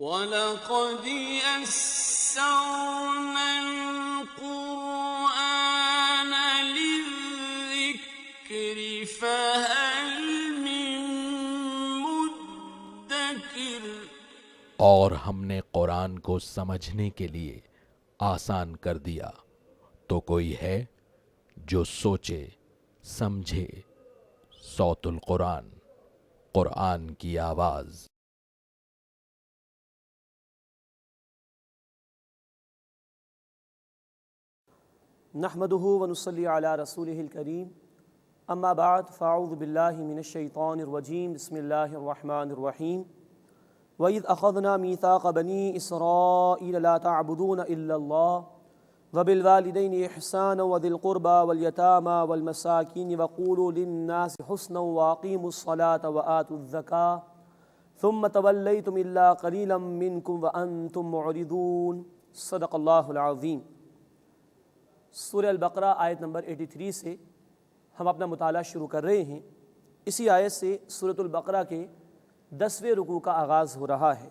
وَلَقَدْ يَسَّرْنَا الْقُرْآنَ لِلذِّكْرِ فَهَلْ مِن مُّدَّكِرٍ۔ اور ہم نے قرآن کو سمجھنے کے لیے آسان کر دیا، تو کوئی ہے جو سوچے سمجھے۔ صوت القرآن، قرآن کی آواز۔ نحمده ونصلي على رسوله الكريم اما بعد فاعوذ بالله من الشيطان الرجيم بسم الله الرحمن الرحيم وإذ أخذنا ميثاق بني إسرائيل لا تعبدون إلا الله وبالوالدين إحسانا وذي القربى واليتامى والمساكين وقولوا للناس حسنا وأقيموا الصلاة وآتوا الزكاة ثم توليتم إلا قليلا منكم وأنتم معرضون صدق الله العظيم۔ سورہ البقرہ آیت نمبر 83 سے ہم اپنا مطالعہ شروع کر رہے ہیں۔ اسی آیت سے سورۃ البقرہ کے 10ویں رکوع کا آغاز ہو رہا ہے۔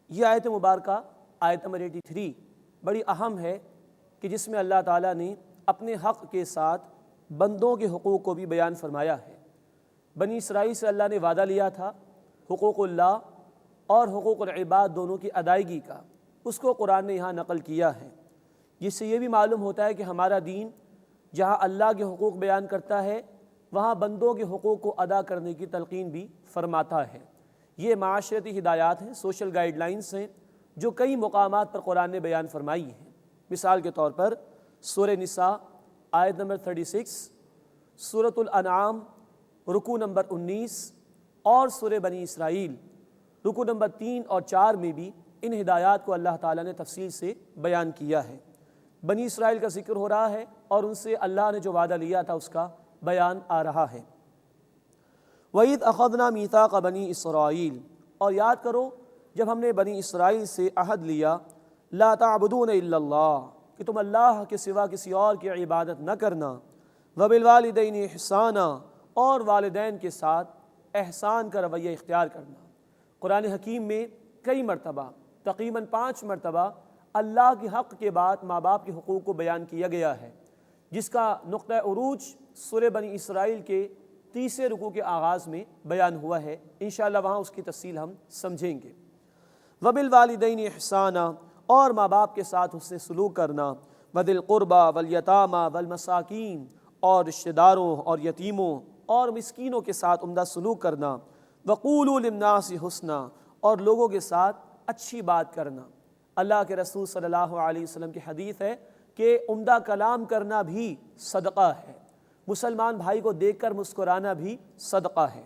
یہ آیت مبارکہ آیت نمبر 83 بڑی اہم ہے کہ جس میں اللہ تعالیٰ نے اپنے حق کے ساتھ بندوں کے حقوق کو بھی بیان فرمایا ہے۔ بنی اسرائیل سے اللہ نے وعدہ لیا تھا حقوق اللہ اور حقوق العباد دونوں کی ادائیگی کا، اس کو قرآن نے یہاں نقل کیا ہے، جس سے یہ بھی معلوم ہوتا ہے کہ ہمارا دین جہاں اللہ کے حقوق بیان کرتا ہے وہاں بندوں کے حقوق کو ادا کرنے کی تلقین بھی فرماتا ہے۔ یہ معاشرتی ہدایات ہیں، سوشل گائیڈ لائنز ہیں جو کئی مقامات پر قرآن نے بیان فرمائی ہیں۔ مثال کے طور پر سورہ نساء آیت نمبر 36، سورۃ الانعام رکوع نمبر 19 اور سورہ بنی اسرائیل رکوع نمبر 3 اور 4 میں بھی ان ہدایات کو اللہ تعالیٰ نے تفصیل سے بیان کیا ہے۔ بنی اسرائیل کا ذکر ہو رہا ہے اور ان سے اللہ نے جو وعدہ لیا تھا اس کا بیان آ رہا ہے۔ وَإِذْ أَخَذْنَا مِيثَاقَ بَنِي إِسْرَائِيل، اور یاد کرو جب ہم نے بنی اسرائیل سے عہد لیا لا تعبدون الا اللہ، کہ تم اللہ کے سوا کسی اور کی عبادت نہ کرنا، وبالوالدین احسانا، اور والدین کے ساتھ احسان کا رویہ اختیار کرنا۔ قرآن حکیم میں کئی مرتبہ تقریباً 5 مرتبہ اللہ کے حق کے بعد ماں باپ کے حقوق کو بیان کیا گیا ہے، جس کا نقطہ عروج سورہ بنی اسرائیل کے 30 رکوع کے آغاز میں بیان ہوا ہے۔ انشاءاللہ وہاں اس کی تفصیل ہم سمجھیں گے۔ وبالوالدین احسانا، اور ماں باپ کے ساتھ حسن سلوک کرنا، وذی القربى والیتامى والمساکین، اور رشتہ داروں اور یتیموں اور مسکینوں کے ساتھ عمدہ سلوک کرنا، وقولوا للناس حسنا، اور لوگوں کے ساتھ اچھی بات کرنا۔ اللہ کے رسول صلی اللہ علیہ وسلم کی حدیث ہے کہ عمدہ کلام کرنا بھی صدقہ ہے، مسلمان بھائی کو دیکھ کر مسکرانا بھی صدقہ ہے۔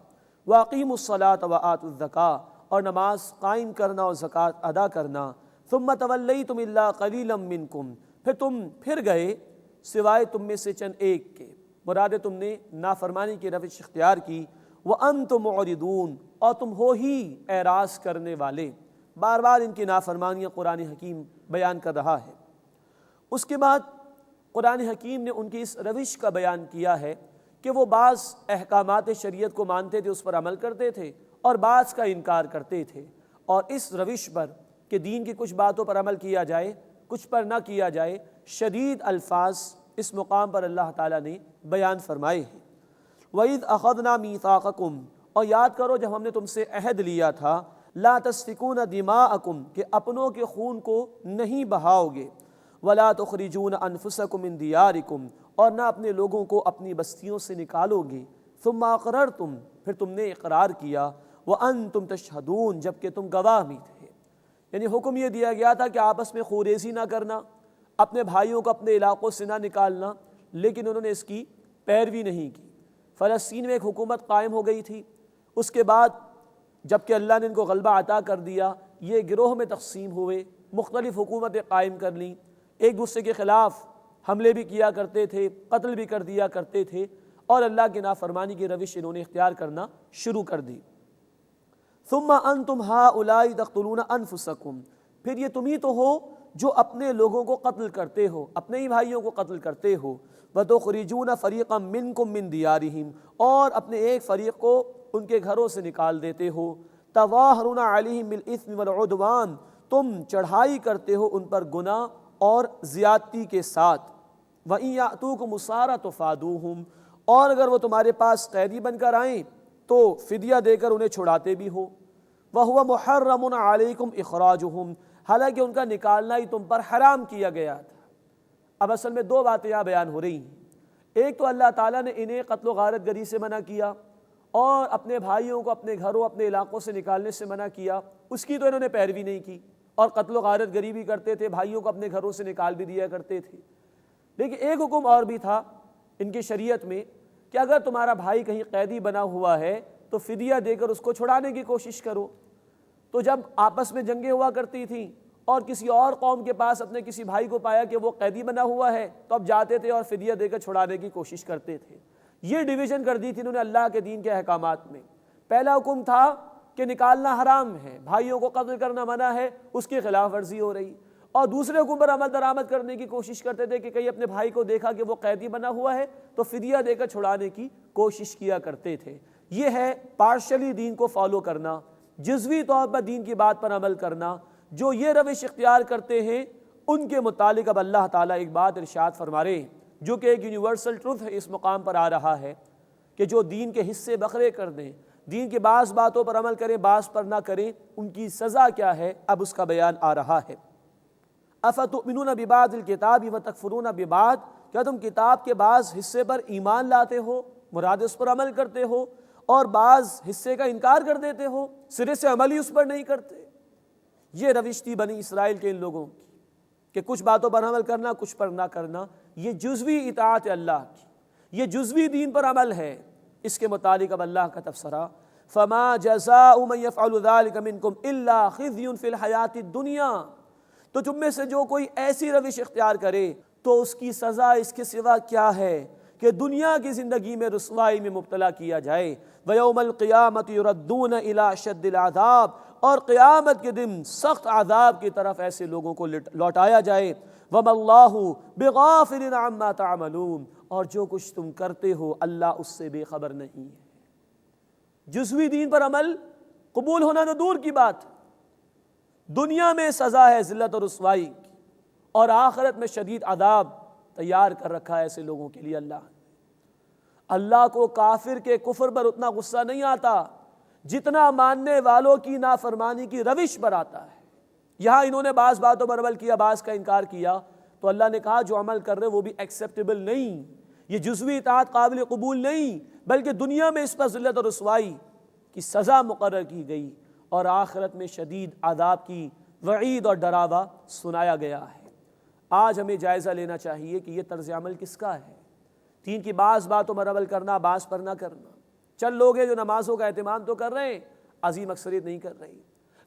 وَأَقِيمُوا الصَّلَاةَ وَآتُوا الزَّكَاةَ، اور نماز قائم کرنا اور زکوٰۃ ادا کرنا۔ ثُمَّ تَوَلَّيْتُمْ إِلَّا قَلِيلًا مِّنكُمْ، پھر تم پھر گئے سوائے تم میں سے چند ایک کے، مراد تم نے نافرمانی کی روش اختیار کی۔ وَأَنْتُمْ مُعْرِضُونَ، اور تم ہو ہی اعراض کرنے والے۔ بار بار ان کی نافرمانیاں قرآن حکیم بیان کر رہا ہے۔ اس کے بعد قرآن حکیم نے ان کی اس روش کا بیان کیا ہے کہ وہ بعض احکامات شریعت کو مانتے تھے، اس پر عمل کرتے تھے، اور بعض کا انکار کرتے تھے، اور اس روش پر کہ دین کی کچھ باتوں پر عمل کیا جائے کچھ پر نہ کیا جائے، شدید الفاظ اس مقام پر اللہ تعالیٰ نے بیان فرمائے ہیں۔ وَإِذْ أَخَذْنَا مِيثَاقَكُمْ، اور یاد کرو جب ہم نے تم سے عہد لیا تھا لا تسفکون دماءکم، کہ اپنوں کے خون کو نہیں بہاؤ گے، ولا تخرجون انفسکم من دیارکم، اور نہ اپنے لوگوں کو اپنی بستیوں سے نکالو گے، ثم اقررتم، پھر تم نے اقرار کیا، وانتم تشہدون، جبکہ تم گواہ بھی تھے۔ یعنی حکم یہ دیا گیا تھا کہ آپس میں خوریزی نہ کرنا، اپنے بھائیوں کو اپنے علاقوں سے نہ نکالنا، لیکن انہوں نے اس کی پیروی نہیں کی۔ فلسطین میں ایک حکومت قائم ہو گئی تھی، اس کے بعد جبکہ اللہ نے ان کو غلبہ عطا کر دیا، یہ گروہ میں تقسیم ہوئے، مختلف حکومتیں قائم کر لیں، ایک دوسرے کے خلاف حملے بھی کیا کرتے تھے، قتل بھی کر دیا کرتے تھے، اور اللہ کی نافرمانی کی روش انہوں نے اختیار کرنا شروع کر دی۔ ثم انتم ہؤلاء تقتلون انفسکم، پھر یہ تم ہی تو ہو جو اپنے لوگوں کو قتل کرتے ہو، اپنے ہی بھائیوں کو قتل کرتے ہو۔ وتخرجون فریقا منکم من دیارہم، اور اپنے ایک فریق کو ان کے گھروں سے نکال دیتے ہو۔ تظاہرون علیہم بالاثم والعدوان، تم چڑھائی کرتے ہو ان پر گناہ اور زیادتی کے ساتھ، وَإِن يَأْتُوكُمْ أُسَارَىٰ تُفَادُوهُمْ، اور اگر وہ تمہارے پاس قیدی بن کر آئیں تو فدیہ دے کر انہیں چھڑاتے بھی ہو، وَهُوَ مُحَرَّمٌ عَلَيْكُمْ إِخْرَاجُهُمْ، حالانکہ ان کا نکالنا ہی تم پر حرام کیا گیا تھا۔ اب اصل میں دو باتیں یہاں بیان ہو رہی ہیں، ایک تو اللہ تعالیٰ نے انہیں قتل و غارت گری سے منع کیا اور اپنے بھائیوں کو اپنے گھروں اپنے علاقوں سے نکالنے سے منع کیا، اس کی تو انہوں نے پیروی نہیں کی اور قتل و غارت گری بھی کرتے تھے، بھائیوں کو اپنے گھروں سے نکال بھی دیا کرتے تھے۔ لیکن ایک حکم اور بھی تھا ان کی شریعت میں کہ اگر تمہارا بھائی کہیں قیدی بنا ہوا ہے تو فدیہ دے کر اس کو چھڑانے کی کوشش کرو۔ تو جب آپس میں جنگیں ہوا کرتی تھیں اور کسی اور قوم کے پاس اپنے کسی بھائی کو پایا کہ وہ قیدی بنا ہوا ہے تو اب جاتے تھے اور فدیہ دے کر چھڑانے کی کوشش کرتے تھے۔ یہ ڈویژن کر دی تھی انہوں نے اللہ کے دین کے احکامات میں۔ پہلا حکم تھا کہ نکالنا حرام ہے، بھائیوں کو قتل کرنا منع ہے، اس کی خلاف ورزی ہو رہی، اور دوسرے حکم پر عمل درآمد کرنے کی کوشش کرتے تھے کہ کہیں اپنے بھائی کو دیکھا کہ وہ قیدی بنا ہوا ہے تو فدیہ دے کر چھڑانے کی کوشش کیا کرتے تھے۔ یہ ہے پارشلی دین کو فالو کرنا، جزوی طور پر دین کی بات پر عمل کرنا۔ جو یہ روش اختیار کرتے ہیں ان کے متعلق اب اللہ تعالیٰ ایک بات ارشاد فرما رہے ہیں جو کہ ایک یونیورسل ٹروتھ ہے، اس مقام پر آ رہا ہے کہ جو دین کے حصے بکھرے کر دیں، دین کی بعض باتوں پر عمل کریں بعض پر نہ کریں، ان کی سزا کیا ہے، اب اس کا بیان آ رہا ہے۔ افتؤمنون ببعض الکتاب وتکفرون ببعض، کیا تم کتاب کے بعض حصے پر ایمان لاتے ہو، مراد اس پر عمل کرتے ہو، اور بعض حصے کا انکار کر دیتے ہو، سرے سے عمل ہی اس پر نہیں کرتے؟ یہ روش تھی بنی اسرائیل کے ان لوگوں کی کہ کچھ باتوں پر عمل کرنا کچھ پر نہ کرنا۔ یہ جزوی اطاعت اللہ کی، یہ جزوی دین پر عمل ہے۔ اس کے متعلق اب اللہ کا تبصرہ، فَمَا جَزَاءُ مَن يَفْعَلُ ذَلِكَ مِنكُمْ إِلَّا خِزْيٌ فِي الْحَيَاةِ الدُّنْيَا، تو تم میں سے جو کوئی ایسی روش اختیار کرے تو اس کی سزا اس کے سوا کیا ہے کہ دنیا کی زندگی میں رسوائی میں مبتلا کیا جائے۔ وَيَوْمَ الْقِيَامَةِ يُرَدُّونَ إِلَىٰ أَشَدِّ الْعَذَابِ، اور قیامت کے دن سخت عذاب کی طرف ایسے لوگوں کو لوٹایا جائے۔ وَمَا اللَّهُ بِغَافِلٍ عَمَّا تَعْمَلُونَ، اور جو کچھ تم کرتے ہو اللہ اس سے بے خبر نہیں ہے۔ جزوی دین پر عمل قبول ہونا تو دور کی بات، دنیا میں سزا ہے ذلت اور رسوائی کی، اور آخرت میں شدید عذاب تیار کر رکھا ہے ایسے لوگوں کے لیے۔ اللہ کو کافر کے کفر پر اتنا غصہ نہیں آتا جتنا ماننے والوں کی نافرمانی کی روش پر آتا ہے۔ یہاں انہوں نے بعض باتوں پر عمل کیا بعض کا انکار کیا تو اللہ نے کہا جو عمل کر رہے وہ بھی ایکسیپٹیبل نہیں، یہ جزوی اطاعت قابل قبول نہیں، بلکہ دنیا میں اس پر ذلت اور رسوائی کی سزا مقرر کی گئی اور آخرت میں شدید عذاب کی وعید اور ڈراوا سنایا گیا ہے۔ آج ہمیں جائزہ لینا چاہیے کہ یہ طرز عمل کس کا ہے، دین کی بعض باتوں پر عمل کرنا بعض پر نہ کرنا۔ چند لوگ ہیں جو نمازوں کا اہتمام تو کر رہے ہیں، عظیم اکثریت نہیں کر رہی،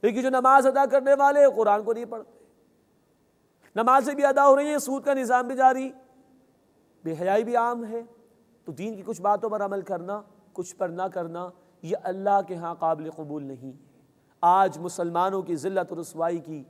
لیکن جو نماز ادا کرنے والے قرآن کو نہیں پڑھتے، نمازیں بھی ادا ہو رہی ہیں، سود کا نظام بھی جاری، بے حیائی بھی عام ہے۔ تو دین کی کچھ باتوں پر عمل کرنا کچھ پر نہ کرنا یہ اللہ کے ہاں قابل قبول نہیں ہے۔ آج مسلمانوں کی ذلت و رسوائی کی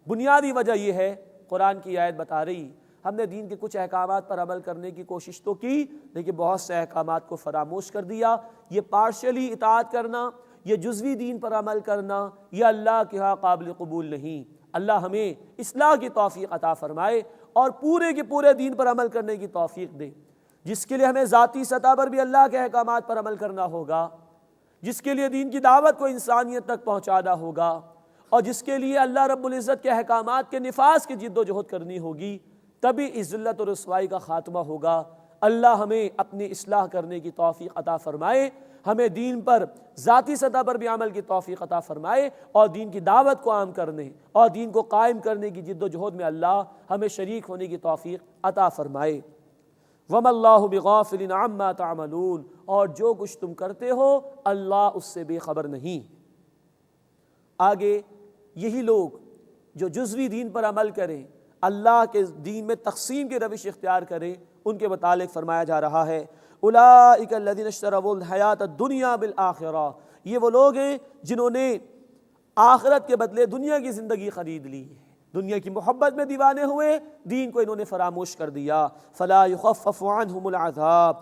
بنیادی وجہ یہ ہے، قرآن کی آیت بتا رہی، ہم نے دین کے کچھ احکامات پر عمل کرنے کی کوشش تو کی لیکن بہت سے احکامات کو فراموش کر دیا۔ یہ پارشلی اطاعت کرنا، یہ جزوی دین پر عمل کرنا، یہ اللہ کے ہاں قابل قبول نہیں۔ اللہ ہمیں اصلاح کی توفیق عطا فرمائے اور پورے کے پورے دین پر عمل کرنے کی توفیق دے، جس کے لیے ہمیں ذاتی سطح پر بھی اللہ کے احکامات پر عمل کرنا ہوگا، جس کے لیے دین کی دعوت کو انسانیت تک پہنچانا ہوگا، اور جس کے لیے اللہ رب العزت کے احکامات کے نفاذ کی جد و جہد کرنی ہوگی، تبھی اس ذلت و رسوائی کا خاتمہ ہوگا۔ اللہ ہمیں اپنی اصلاح کرنے کی توفیق عطا فرمائے، ہمیں دین پر ذاتی سطح پر بھی عمل کی توفیق عطا فرمائے، اور دین کی دعوت کو عام کرنے اور دین کو قائم کرنے کی جد و جہد میں اللہ ہمیں شریک ہونے کی توفیق عطا فرمائے۔ وَمَا اللَّهُ بِغَافِلٍ عَمَّا تَعْمَلُونَ، اور جو کچھ تم کرتے ہو اللہ اس سے بے خبر نہیں۔ آگے یہی لوگ جو جزوی دین پر عمل کریں، اللہ کے دین میں تقسیم کی روش اختیار کریں، ان کے متعلق فرمایا جا رہا ہے اولئک الذین اشتروا الحیاۃ الدنیا بالآخرہ، یہ وہ لوگ ہیں جنہوں نے آخرت کے بدلے دنیا کی زندگی خرید لی ہے، دنیا کی محبت میں دیوانے ہوئے، دین کو انہوں نے فراموش کر دیا۔ فلا یخفف عنہم العذاب،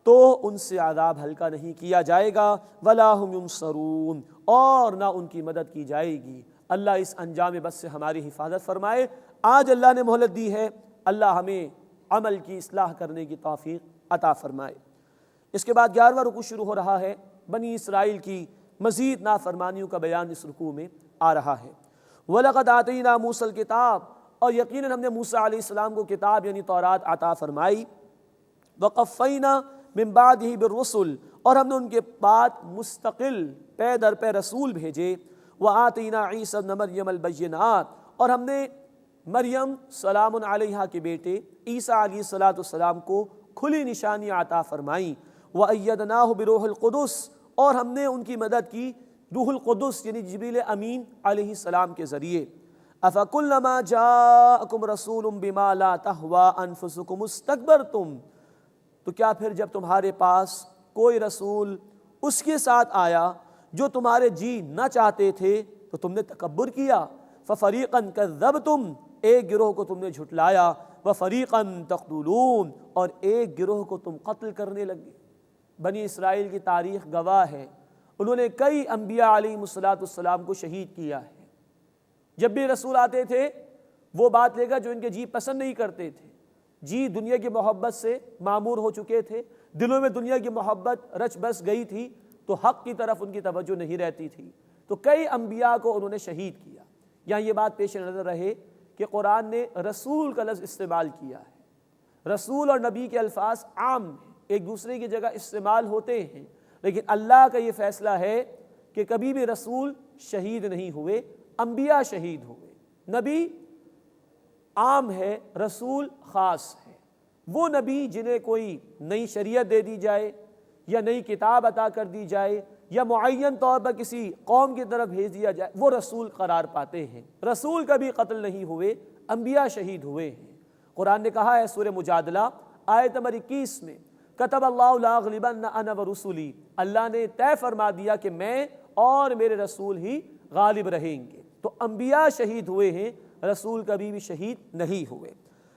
تو ان سے عذاب ہلکا نہیں کیا جائے گا، ولا ہم ینصرون، اور نہ ان کی مدد کی جائے گی۔ اللہ اس انجام بد سے ہماری حفاظت فرمائے۔ آج اللہ نے مہلت دی ہے، اللہ ہمیں عمل کی اصلاح کرنے کی توفیق عطا فرمائے۔ اس کے بعد 11واں رکوع شروع ہو رہا ہے، بنی اسرائیل کی مزید نافرمانیوں کا بیان اس رکوع میں آ رہا ہے۔ وَلَقَدْ آتَيْنَا مُوسَى الْكِتَابَ، اور یقیناً ہم نے موسیٰ علیہ السلام کو کتاب یعنی تورات عطا فرمائی۔ وَقَفَّيْنَا مِن بَعْدِهِ بِالرُّسُلِ، اور ہم نے ان کے بعد مستقل پے در پے رسول بھیجے۔ وَآتَيْنَا عِيسَى ابْنَ مَرْيَمَ الْبَيِّنَاتِ، اور ہم نے مریم سلام علیہا کے بیٹے عیسیٰ علیہ السلام کو کھلی نشانیاں عطا فرمائیں۔ وَأَيَّدْنَاهُ بِرُوحِ الْقُدُسِ، اور ہم نے ان کی مدد کی روح القدس یعنی جبریل امین علیہ السلام کے ذریعے۔ أَفَكُلَّمَا جَاءَكُمْ رَسُولٌ بِمَا لَا تَهْوَىٰ أَنفُسُكُمُ اسْتَكْبَرْتُمْ، تو کیا پھر جب تمہارے پاس کوئی رسول اس کے ساتھ آیا جو تمہارے جی نہ چاہتے تھے تو تم نے تکبر کیا۔ فَفَرِيقًا كَذَّبْتُمْ، ایک گروہ کو تم نے جھٹلایا۔ وَفَرِيقًا تَقْتُلُونَ، اور ایک گروہ کو تم قتل کرنے لگے۔ بنی اسرائیل کی تاریخ گواہ ہے، انہوں نے کئی انبیاء علیہ السلام کو شہید کیا ہے۔ جب بھی رسول آتے تھے وہ بات لے کر جو ان کے جی پسند نہیں کرتے تھے، جی دنیا کی محبت سے معمور ہو چکے تھے، دلوں میں دنیا کی محبت رچ بس گئی تھی، تو حق کی طرف ان کی توجہ نہیں رہتی تھی، تو کئی انبیاء کو انہوں نے شہید کیا۔ یہاں یہ بات پیش نظر رہے کہ قرآن نے رسول کا لفظ استعمال کیا ہے۔ رسول اور نبی کے الفاظ عام ہیں، ایک دوسرے کی جگہ استعمال ہوتے ہیں، لیکن اللہ کا یہ فیصلہ ہے کہ کبھی بھی رسول شہید نہیں ہوئے، انبیاء شہید ہوئے۔ نبی عام ہے، رسول خاص ہے۔ وہ نبی جنہیں کوئی نئی شریعت دے دی جائے یا نئی کتاب عطا کر دی جائے یا معین طور پر کسی قوم کی طرف بھیج دیا جائے، وہ رسول قرار پاتے ہیں۔ رسول کبھی قتل نہیں ہوئے، انبیاء شہید ہوئے ہیں۔ قرآن نے کہا ہے سورہ مجادلہ آیت نمبر 21 میں، کتب اللہ لاغلبن انا ورسلی، اللہ نے طے فرما دیا کہ میں اور میرے رسول ہی غالب رہیں گے۔ تو انبیاء شہید ہوئے ہیں، رسول کبھی بھی شہید نہیں ہوئے۔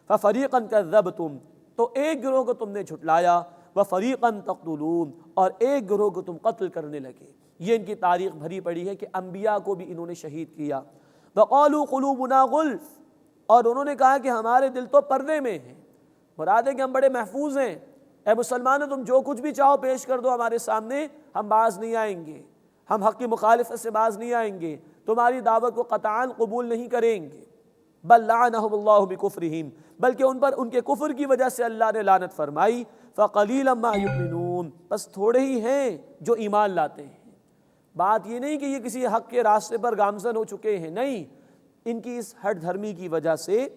فَفَرِيقًا كَذَّبْتُمْ، تو ایک گروہ کو تم نے جھٹلایا۔ وَفَرِيقًا تَقْتُلُونَ، اور ایک گروہ کو تم قتل کرنے لگے۔ یہ ان کی تاریخ بھری پڑی ہے کہ انبیاء کو بھی انہوں نے شہید کیا۔ وَقَالُوا قُلُوبُنَا غُلْفٌ، اور انہوں نے کہا کہ ہمارے دل تو پردے میں ہیں، مراد ہے کہ ہم بڑے محفوظ ہیں، اے مسلمانوں تم جو کچھ بھی چاہو پیش کر دو ہمارے سامنے، ہم باز نہیں آئیں گے، ہم حق کی مخالفت سے باز نہیں آئیں گے، تمہاری دعوت کو قطعاً قبول نہیں کریں گے۔ بل لعنہم اللہ بکفرہم، بلکہ ان پر ان کے کفر کی وجہ سے اللہ نے لعنت فرمائی۔ فقلیلا ما یؤمنون، بس تھوڑے ہی ہیں جو ایمان لاتے ہیں۔ بات یہ نہیں کہ یہ کسی حق کے راستے پر گامزن ہو چکے ہیں، نہیں، ان کی اس ہٹ دھرمی کی وجہ سے،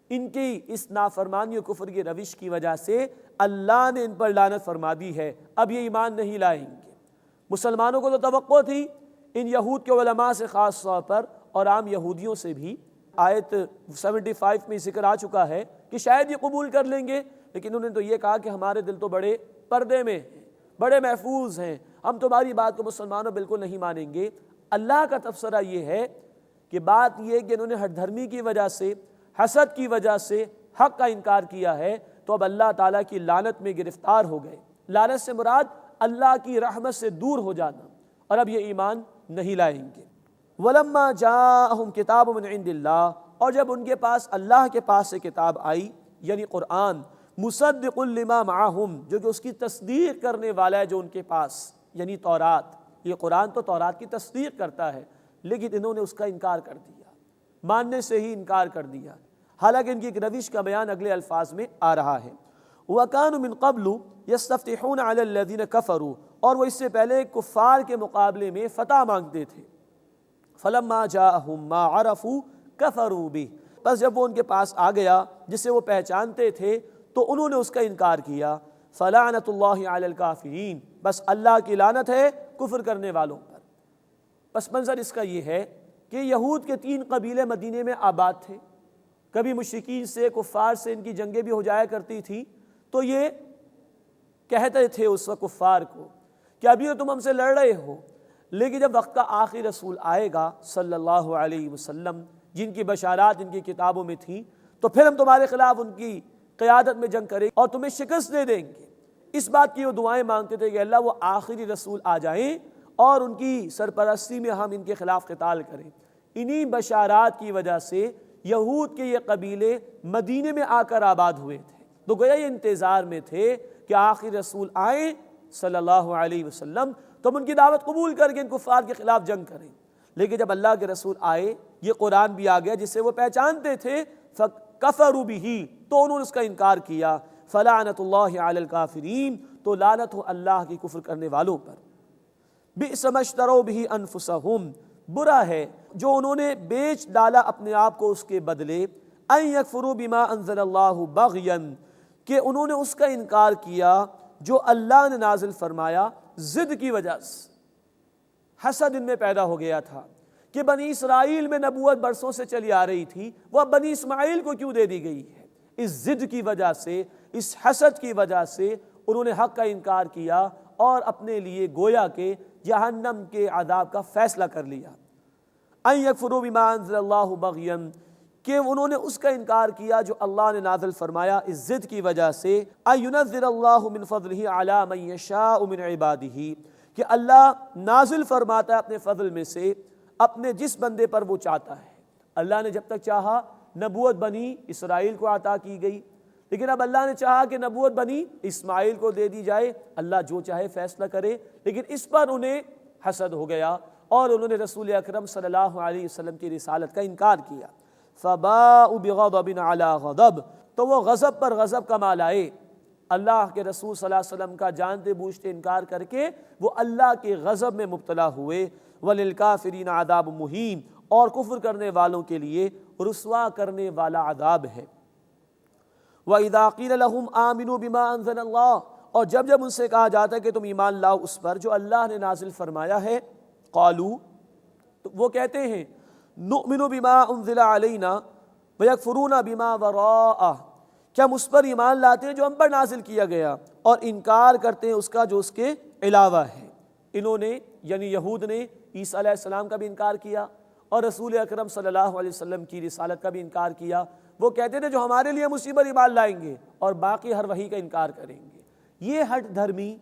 ان کی اس نافرمانی و کفر کی روش کی وجہ سے اللہ نے ان پر لعنت فرما دی ہے، اب یہ ایمان نہیں لائیں گے۔ مسلمانوں کو تو توقع تھی، ان یہود کے علماء سے خاص طور پر اور عام یہودیوں سے بھی، آیت 75 میں ذکر آ چکا ہے کہ شاید یہ قبول کر لیں گے، لیکن انہوں نے تو یہ کہا کہ ہمارے دل تو بڑے پردے میں ہیں، بڑے محفوظ ہیں، ہم تمہاری بات کو مسلمانوں بالکل نہیں مانیں گے۔ اللہ کا تبصرہ یہ ہے کہ بات یہ کہ انہوں نے ہٹ دھرمی کی وجہ سے، حسد کی وجہ سے حق کا انکار کیا ہے، تو اب اللہ تعالیٰ کی لعنت میں گرفتار ہو گئے۔ لعنت سے مراد اللہ کی رحمت سے دور ہو جانا، اور اب یہ ایمان نہیں لائیں گے۔ وَلَمَّا جَاءَهُمْ كِتَابٌ مِّنْ عِندِ اللَّهِ، اور جب ان کے پاس اللہ کے پاس سے کتاب آئی یعنی قرآن، مُصَدِّقٌ لِّمَا مَعَهُمْ، جو کہ اس کی تصدیق کرنے والا ہے جو ان کے پاس، یعنی تورات۔ یہ قرآن تو تورات کی تصدیق کرتا ہے، لیکن انہوں نے اس کا انکار کر دیا، ماننے سے ہی انکار کر دیا، حالانکہ ان کی ایک روش کا بیان اگلے الفاظ میں آ رہا ہے۔ وَكَانُوا مِن قَبْلُ يَسْتَفْتِحُونَ عَلَى الَّذِينَ كَفَرُوا، اور وہ اس سے پہلے کفار کے مقابلے میں فتح مانگتے تھے۔ فَلَمَّا جَاءَهُم مَّا عَرَفُوا كَفَرُوا بِهِ، بس جب وہ ان کے پاس آ گیا جسے وہ پہچانتے تھے تو انہوں نے اس کا انکار کیا۔ فَلَعْنَةُ اللَّهِ عَلَى الْكَافِرِينَ، بس اللہ کی لعنت ہے کفر کرنے والوں پر۔ پس منظر اس کا یہ ہے کہ یہود کے 3 قبیلے مدینے میں آباد تھے، کبھی مشرکین سے، کفار سے ان کی جنگیں بھی ہو جایا کرتی تھی، تو یہ کہتے تھے اس وقت کفار کو کہ ابھی تم ہم سے لڑ رہے ہو، لیکن جب وقت کا آخری رسول آئے گا صلی اللہ علیہ وسلم، جن کی بشارات ان کی کتابوں میں تھیں، تو پھر ہم تمہارے خلاف ان کی قیادت میں جنگ کریں اور تمہیں شکست دے دیں گے۔ اس بات کی وہ دعائیں مانگتے تھے کہ اللہ وہ آخری رسول آ جائیں اور ان کی سرپرستی میں ہم ان کے خلاف قتال کریں۔ انہی بشارات کی وجہ سے یہود کے یہ قبیلے مدینے میں آ کر آباد ہوئے تھے، تو گویا یہ انتظار میں تھے کہ آخری رسول آئیں صلی اللہ علیہ وسلم تو ہم ان کی دعوت قبول کر کے ان کفار کے خلاف جنگ کریں۔ لیکن جب اللہ کے رسول آئے، یہ قرآن بھی آ گیا جس سے وہ پہچانتے تھے، فَكَفَرُوا بِهِ، تو انہوں نے اس کا انکار کیا۔ فَلَعْنَةُ اللَّهِ عَلَى الْكَافِرِينَ، تو لعنت ہو اللہ کی کفر کرنے والوں پر۔ بِئْسَ مَا اشْتَرَوْا بِهِ أَنفُسَهُمْ، برا ہے جو انہوں نے بیچ ڈالا اپنے آپ کو اس کے بدلے، أَن يَكْفُرُوا بِمَا أَنزَلَ اللَّهُ بَغْيًا، کہ انہوں نے اس کا انکار کیا جو اللہ نے نازل فرمایا ضد کی وجہ سے۔ حسد ان میں پیدا ہو گیا تھا کہ بنی اسرائیل میں نبوت برسوں سے چلی آ رہی تھی، وہ اب بنی اسماعیل کو کیوں دے دی گئی ہے؟ اس ضد کی وجہ سے، اس حسد کی وجہ سے انہوں نے حق کا انکار کیا اور اپنے لیے گویا کہ جہنم کے عذاب کا فیصلہ کر لیا۔ ان یکفروا بما انزل اللہ بغیا، کہ انہوں نے اس کا انکار کیا جو اللہ نے نازل فرمایا اس ضد کی وجہ سے۔ ان ینزل اللہ من فضلہ علی من یشاء من عبادہ، کہ اللہ نازل فرماتا ہے اپنے فضل میں سے اپنے جس بندے پر وہ چاہتا ہے۔ اللہ نے جب تک چاہا نبوت بنی اسرائیل کو عطا کی گئی، لیکن اب اللہ نے چاہا کہ نبوت بنی اسماعیل کو دے دی جائے، اللہ جو چاہے فیصلہ کرے، لیکن اس پر انہیں حسد ہو گیا اور انہوں نے رسول اکرم صلی اللہ علیہ وسلم کی رسالت کا انکار کیا۔ فَبَاءُوا بِغَضَبٍ عَلَىٰ غَضَبٍ، تو وہ غضب پر غضب کا مال آئے۔ اللہ کے رسول صلی اللہ علیہ وسلم کا جانتے بوجھتے انکار کر کے وہ اللہ کے غضب میں مبتلا ہوئے۔ وَلِلْكَافِرِينَ عَذَابٌ مُّهِينٌ، اور کفر کرنے والوں کے لیے رسوا کرنے والا عذاب ہے۔ وَإِذَا قِيلَ لَهُمْ آمِنُوا بِمَا أَنزَلَ اللَّهُ، اور جب ان سے کہا جاتا ہے کہ تم ایمان لاؤ اس پر جو اللہ نے نازل فرمایا ہے، قالوا، تو وہ کہتے ہیں نؤمن بما انزل علینا ویکفرون بما وراءہ، کہ ہم اس پر ایمان لاتے ہیں جو ہم پر نازل کیا گیا اور انکار کرتے ہیں اس کا جو اس کے علاوہ ہے۔ انہوں نے یعنی یہود نے عیسیٰ علیہ السلام کا بھی انکار کیا اور رسول اکرم صلی اللہ علیہ وسلم کی رسالت کا بھی انکار کیا۔ وہ کہتے تھے جو ہمارے لیے اسی پر ایمان لائیں گے اور باقی ہر وحی کا انکار کریں گے۔ یہ ہٹ دھرمی،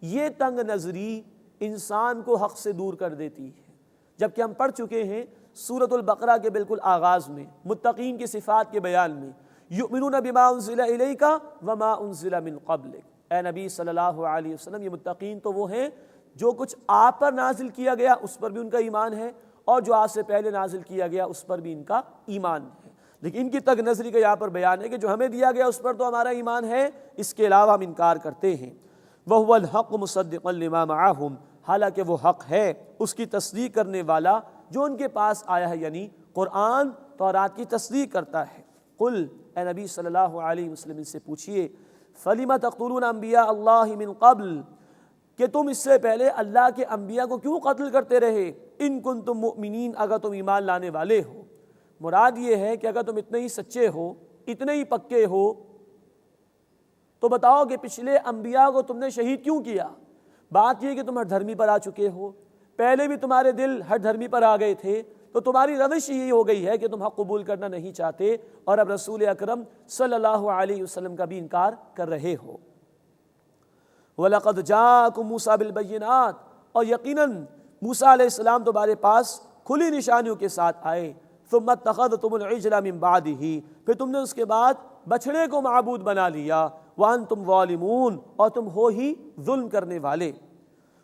یہ تنگ نظری انسان کو حق سے دور کر دیتی ہے۔ جبکہ ہم پڑھ چکے ہیں سورۃ البقرہ کے بالکل آغاز میں متقین کی صفات کے بیان میں، یؤمنون بما انزل الیک وما انزل من قبلک، اے نبی صلی اللہ علیہ وسلم، یہ متقین تو وہ ہیں جو کچھ آپ پر نازل کیا گیا اس پر بھی ان کا ایمان ہے اور جو آپ سے پہلے نازل کیا گیا اس پر بھی ان کا ایمان ہے۔ لیکن ان کی تگ نظری کا یہاں پر بیان ہے کہ جو ہمیں دیا گیا اس پر تو ہمارا ایمان ہے، اس کے علاوہ ہم انکار کرتے ہیں۔ وَهُوَ الْحَقُّ مُصَدِّقًا لِمَا مَعَهُمْ، حالانکہ وہ حق ہے اس کی تصدیق کرنے والا جو ان کے پاس آیا ہے، یعنی قرآن تورات کی تصدیق کرتا ہے۔ قل، اے نبی صلی اللہ علیہ وسلم ان سے پوچھئے، فَلِمَ تَقْتُلُونَ أَنبِيَاءَ اللَّهِ مِن قَبْلِ، کہ تم اس سے پہلے اللہ کے انبیاء کو کیوں قتل کرتے رہے؟ ان کنتم مؤمنین، اگر تم ایمان لانے والے ہو۔ مراد یہ ہے کہ اگر تم اتنے ہی سچے ہو، اتنے ہی پکے ہو، تو بتاؤ کہ پچھلے انبیاء کو تم نے شہید کیوں کیا؟ بات یہ کہ تم ہر دھرمی پر آ چکے ہو، پہلے بھی تمہارے دل ہر دھرمی پر آ گئے تھے، تو تمہاری روش یہی ہو گئی ہے کہ تم حق قبول کرنا نہیں چاہتے اور اب رسول اکرم صلی اللہ علیہ وسلم کا بھی انکار کر رہے ہو۔ وَلَقَدْ جَاءَكُم مُوسَىٰ بِالْبَيِّنَاتِ، اور یقیناً موسیٰ علیہ السلام تمہارے پاس کھلی نشانیوں کے ساتھ آئے۔ ثُمَّ اتَّخَذْتُمُ الْعِجْلَ مِن بَعْدِهِ، پھر تم نے اس کے بعد بچھڑے کو معبود بنا لیا۔ وَأَنْتُمْ ظَالِمُونَ، اور تم ہو ہی ظلم کرنے والے۔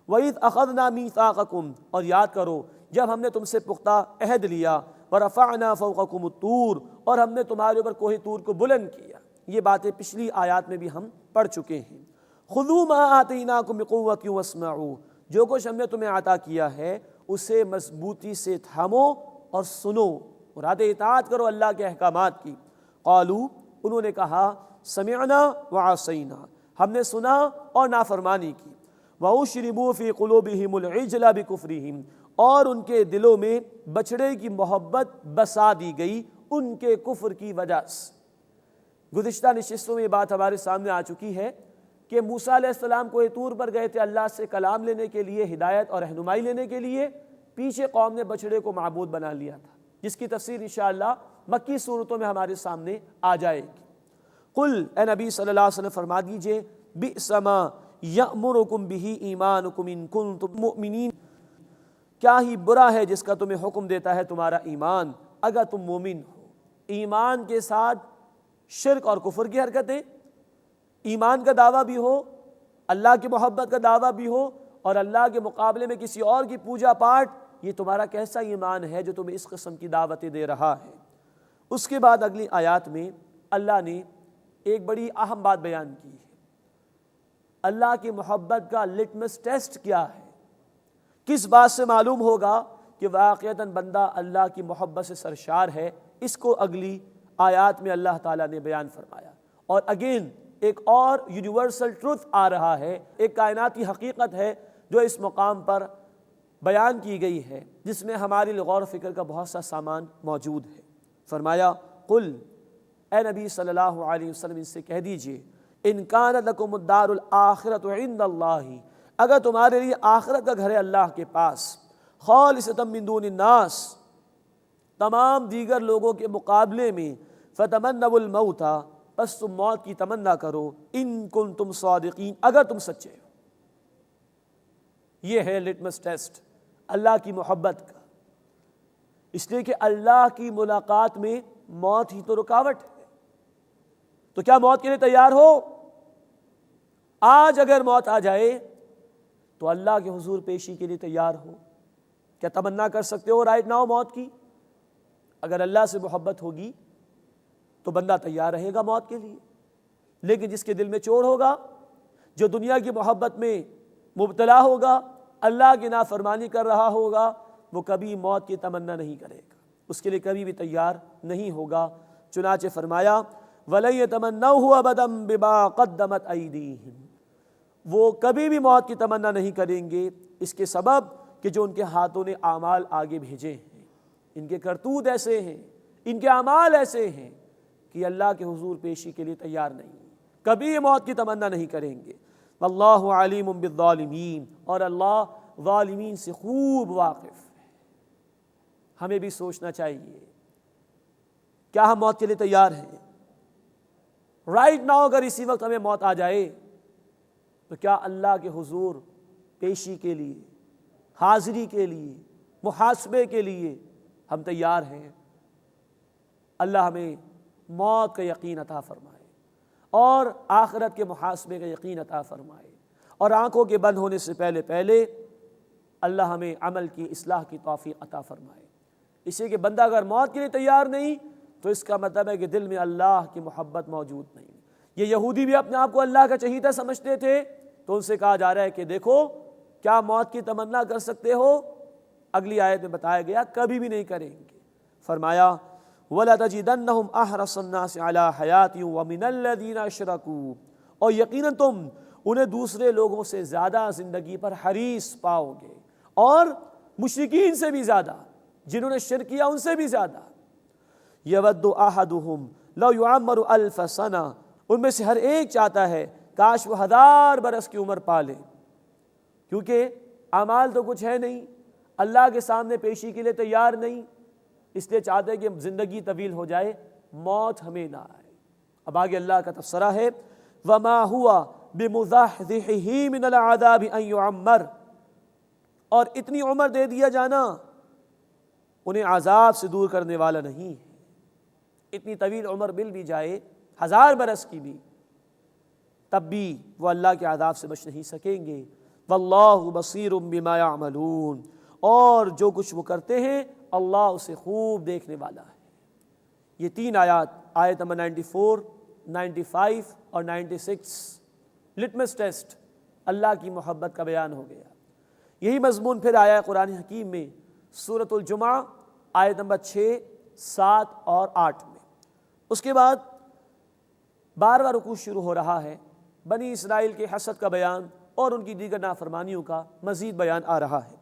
وَإِذْ أَخَذْنَا مِيثَاقَكُمْ، اور یاد کرو جب ہم نے تم سے پختہ عہد لیا۔ وَرَفَعْنَا فَوْقَكُمُ الطُّورَ، اور ہم نے تمہارے اوپر کوہ طور کو بلند کیا۔ یہ باتیں پچھلی آیات میں بھی ہم پڑھ چکے ہیں۔ خُذُوا مَا آتَيْنَاكُم بِقُوَّةٍ وَاسْمَعُوا، جو کچھ ہم نے تمہیں عطا کیا ہے اسے مضبوطی سے تھامو اور سنو، مراد اطاعت کرو اللہ کے احکامات کی۔ قالوا، انہوں نے کہا سمعنا وعصینا، ہم نے سنا اور نافرمانی کی۔ وَأُشْرِبُوا فِي قُلُوبِهِمُ الْعِجْلَ بِكُفْرِهِمْ، اور ان کے دلوں میں بچڑے کی محبت بسا دی گئی ان کے کفر کی وجہ سے۔ گزشتہ نشستوں میں یہ بات ہمارے سامنے آ چکی ہے کہ موسیٰ علیہ السلام کوہ طور پر گئے تھے اللہ سے کلام لینے کے لیے، ہدایت اور رہنمائی لینے کے لیے، پیچھے قوم نے بچڑے کو معبود بنا لیا تھا، جس کی تفسیر انشاءاللہ مکی صورتوں میں ہمارے سامنے آ جائے گی۔ قل، اے نبی صلی اللہ علیہ وسلم فرما دیجئے، بئس ما یأمرکم بہ ایمانکم ان کنتم مؤمنین، کیا ہی برا ہے جس کا تمہیں حکم دیتا ہے تمہارا ایمان اگر تم مومن ہو۔ ایمان کے ساتھ شرک اور کفر کی حرکتیں، ایمان کا دعویٰ بھی ہو، اللہ کی محبت کا دعویٰ بھی ہو، اور اللہ کے مقابلے میں کسی اور کی پوجا پاٹ، یہ تمہارا کیسا ایمان ہے جو تمہیں اس قسم کی دعوتیں دے رہا ہے۔ اس کے بعد اگلی آیات میں اللہ نے ایک بڑی اہم بات بیان کی ہے، اللہ کی محبت کا لٹمس ٹیسٹ کیا ہے، کس بات سے معلوم ہوگا کہ واقعتاً بندہ اللہ کی محبت سے سرشار ہے، اس کو اگلی آیات میں اللہ تعالیٰ نے بیان فرمایا۔ اور اگین ایک اور یونیورسل ٹروتھ آ رہا ہے، ایک کائناتی حقیقت ہے جو اس مقام پر بیان کی گئی ہے، جس میں ہماری غور و فکر کا بہت سا سامان موجود ہے۔ فرمایا قل، اے نبی صلی اللہ علیہ وسلم ان سے کہہ دیجئے، ان کانت لکم الدار الآخرۃ عند اللہ، اگر تمہارے لیے آخرت کا گھر ہے اللہ کے پاس، خالصۃ من دون الناس، تمام دیگر لوگوں کے مقابلے میں، فتمنوا الموت، بس تم موت کی تمنا کرو، ان کنتم صادقین، اگر تم سچے ہو۔ یہ ہے لٹمس ٹیسٹ اللہ کی محبت کا، اس لیے کہ اللہ کی ملاقات میں موت ہی تو رکاوٹ ہے۔ تو کیا موت کے لیے تیار ہو؟ آج اگر موت آ جائے تو اللہ کے حضور پیشی کے لیے تیار ہو؟ کیا تمنا کر سکتے ہو رائٹ ناؤ موت کی؟ اگر اللہ سے محبت ہوگی تو بندہ تیار رہے گا موت کے لیے، لیکن جس کے دل میں چور ہوگا، جو دنیا کی محبت میں مبتلا ہوگا، اللہ کی نافرمانی کر رہا ہوگا، وہ کبھی موت کی تمنا نہیں کرے گا، اس کے لیے کبھی بھی تیار نہیں ہوگا۔ چنانچہ فرمایا وَلَن يَتَمَنَّوْهُ أَبَدًا بِمَا قَدَّمَتْ أَيْدِيهِمْ، وہ کبھی بھی موت کی تمنا نہیں کریں گے، اس کے سبب کہ جو ان کے ہاتھوں نے اعمال آگے بھیجے ہیں، ان کے کرتوت ایسے ہیں، ان کے اعمال ایسے ہیں کہ اللہ کے حضور پیشی کے لیے تیار نہیں، کبھی موت کی تمنا نہیں کریں گے۔ واللہ علیم بالظالمین، اور اللہ ظالمین سے خوب واقف ہے۔ ہمیں بھی سوچنا چاہیے، کیا ہم موت کے لیے تیار ہیں؟ رائٹ ناؤ اگر اسی وقت ہمیں موت آ جائے تو کیا اللہ کے حضور پیشی کے لیے، حاضری کے لیے، محاسبے کے لیے ہم تیار ہیں؟ اللہ ہمیں موت کا یقین عطا فرمائے اور آخرت کے محاسبے کا یقین عطا فرمائے، اور آنکھوں کے بند ہونے سے پہلے پہلے اللہ ہمیں عمل کی اصلاح کی توفیق عطا فرمائے۔ اس لیے کہ بندہ اگر موت کے لیے تیار نہیں تو اس کا مطلب ہے کہ دل میں اللہ کی محبت موجود نہیں۔ یہ یہودی بھی اپنے آپ کو اللہ کا چہیتا سمجھتے تھے، تو ان سے کہا جا رہا ہے کہ دیکھو کیا موت کی تمنا کر سکتے ہو؟ اگلی آیت میں بتایا گیا کبھی بھی نہیں کریں گے۔ فرمایا وَلَتَجِدَنَّهُمْ أَحْرَصَ النَّاسِ عَلَىٰ حَيَاتٍ وَمِنَ الَّذِينَ أَشْرَكُوا، اور یقیناً تم انہیں دوسرے لوگوں سے زیادہ زندگی پر حریص پاؤ گے، اور مشرکین سے بھی زیادہ، جنہوں نے شرک کیا ان سے بھی زیادہ۔ يَوَدُّ أَحَدُهُمْ لَوْ يُعَمَّرُ أَلْفَ سَنَةٍ، ان میں سے ہر ایک چاہتا ہے کاش وہ 1000 برس کی عمر پا لے، کیونکہ اعمال تو کچھ ہے نہیں، اللہ کے سامنے پیشی کے لیے تیار نہیں، اس لیے چاہتے ہیں کہ زندگی طویل ہو جائے، موت ہمیں نہ آئے۔ اب آگے اللہ کا تبصرہ ہے وَمَا هُوَ بِمُزَحْزِحِهِ مِنَ الْعَذَابِ أَن يُعَمَّرَ، اور اتنی عمر دے دیا جانا انہیں عذاب سے دور کرنے والا نہیں ہے۔ اتنی طویل عمر مل بھی جائے، 1000 برس کی بھی، تب بھی وہ اللہ کے عذاب سے بچ نہیں سکیں گے۔ وَاللَّهُ بَصِيرٌ بِمَا يَعْمَلُونَ، اور جو کچھ وہ کرتے ہیں اللہ اسے خوب دیکھنے والا ہے۔ یہ 3 آیات، آیت نمبر 94، 95 اور 96، لٹمس ٹیسٹ اللہ کی محبت کا بیان ہو گیا۔ یہی مضمون پھر آیا ہے قرآن حکیم میں سورۃ الجمعہ آیت نمبر 6، 7 اور 8 میں۔ اس کے بعد 12واں رکوع شروع ہو رہا ہے، بنی اسرائیل کے حسد کا بیان اور ان کی دیگر نافرمانیوں کا مزید بیان آ رہا ہے۔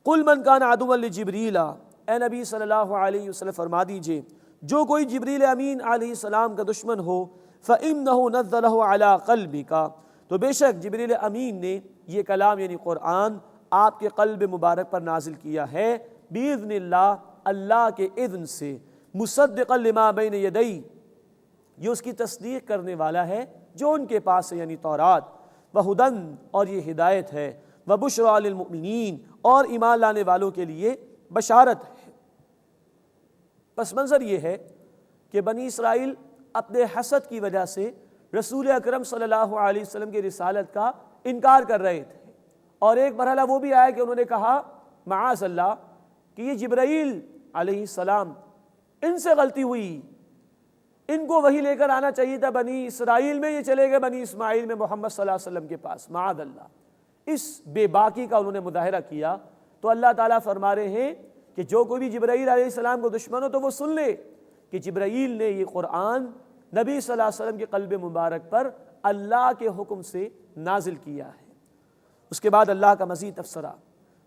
قُلْ مَنْ كَانَ عَدُوًّا لِجِبْرِيلَ، اے نبی صلی اللہ علیہ وسلم فرما دیجئے جو کوئی جبریل امین علیہ السلام کا دشمن ہو، فَإِنَّهُ نَزَّلَهُ عَلَىٰ قَلْبِكَ، تو بے شک جبریل امین نے یہ کلام یعنی قرآن آپ کے قلب مبارک پر نازل کیا ہے، بِإِذْنِ اللَّهِ، اللہ کے اذن سے، مُصَدِّقًا لِمَا بَيْنَ يَدَيْهِ، یہ اس کی تصدیق کرنے والا ہے جو ان کے پاس ہے یعنی تورات، وہدن اور یہ ہدایت ہے، وبشریٰ للمؤمنین اور ایمان لانے والوں کے لیے بشارت ہے۔ پس منظر یہ ہے کہ بنی اسرائیل اپنے حسد کی وجہ سے رسول اکرم صلی اللہ علیہ وسلم کی رسالت کا انکار کر رہے تھے، اور ایک مرحلہ وہ بھی آیا کہ انہوں نے کہا معاذ اللہ کہ یہ جبرائیل علیہ السلام ان سے غلطی ہوئی، ان کو وہی لے کر آنا چاہیے تھا بنی اسرائیل میں، یہ چلے گئے بنی اسماعیل میں محمد صلی اللہ علیہ وسلم کے پاس، معاذ اللہ۔ اس بے باکی کا انہوں نے مظاہرہ کیا، تو اللہ تعالیٰ فرما رہے ہیں کہ جو کوئی بھی جبرائیل علیہ السلام کو دشمن ہو تو وہ سن لے کہ جبرائیل نے یہ قرآن نبی صلی اللہ علیہ وسلم کے قلب مبارک پر اللہ کے حکم سے نازل کیا ہے۔ اس کے بعد اللہ کا مزید تبصرہ،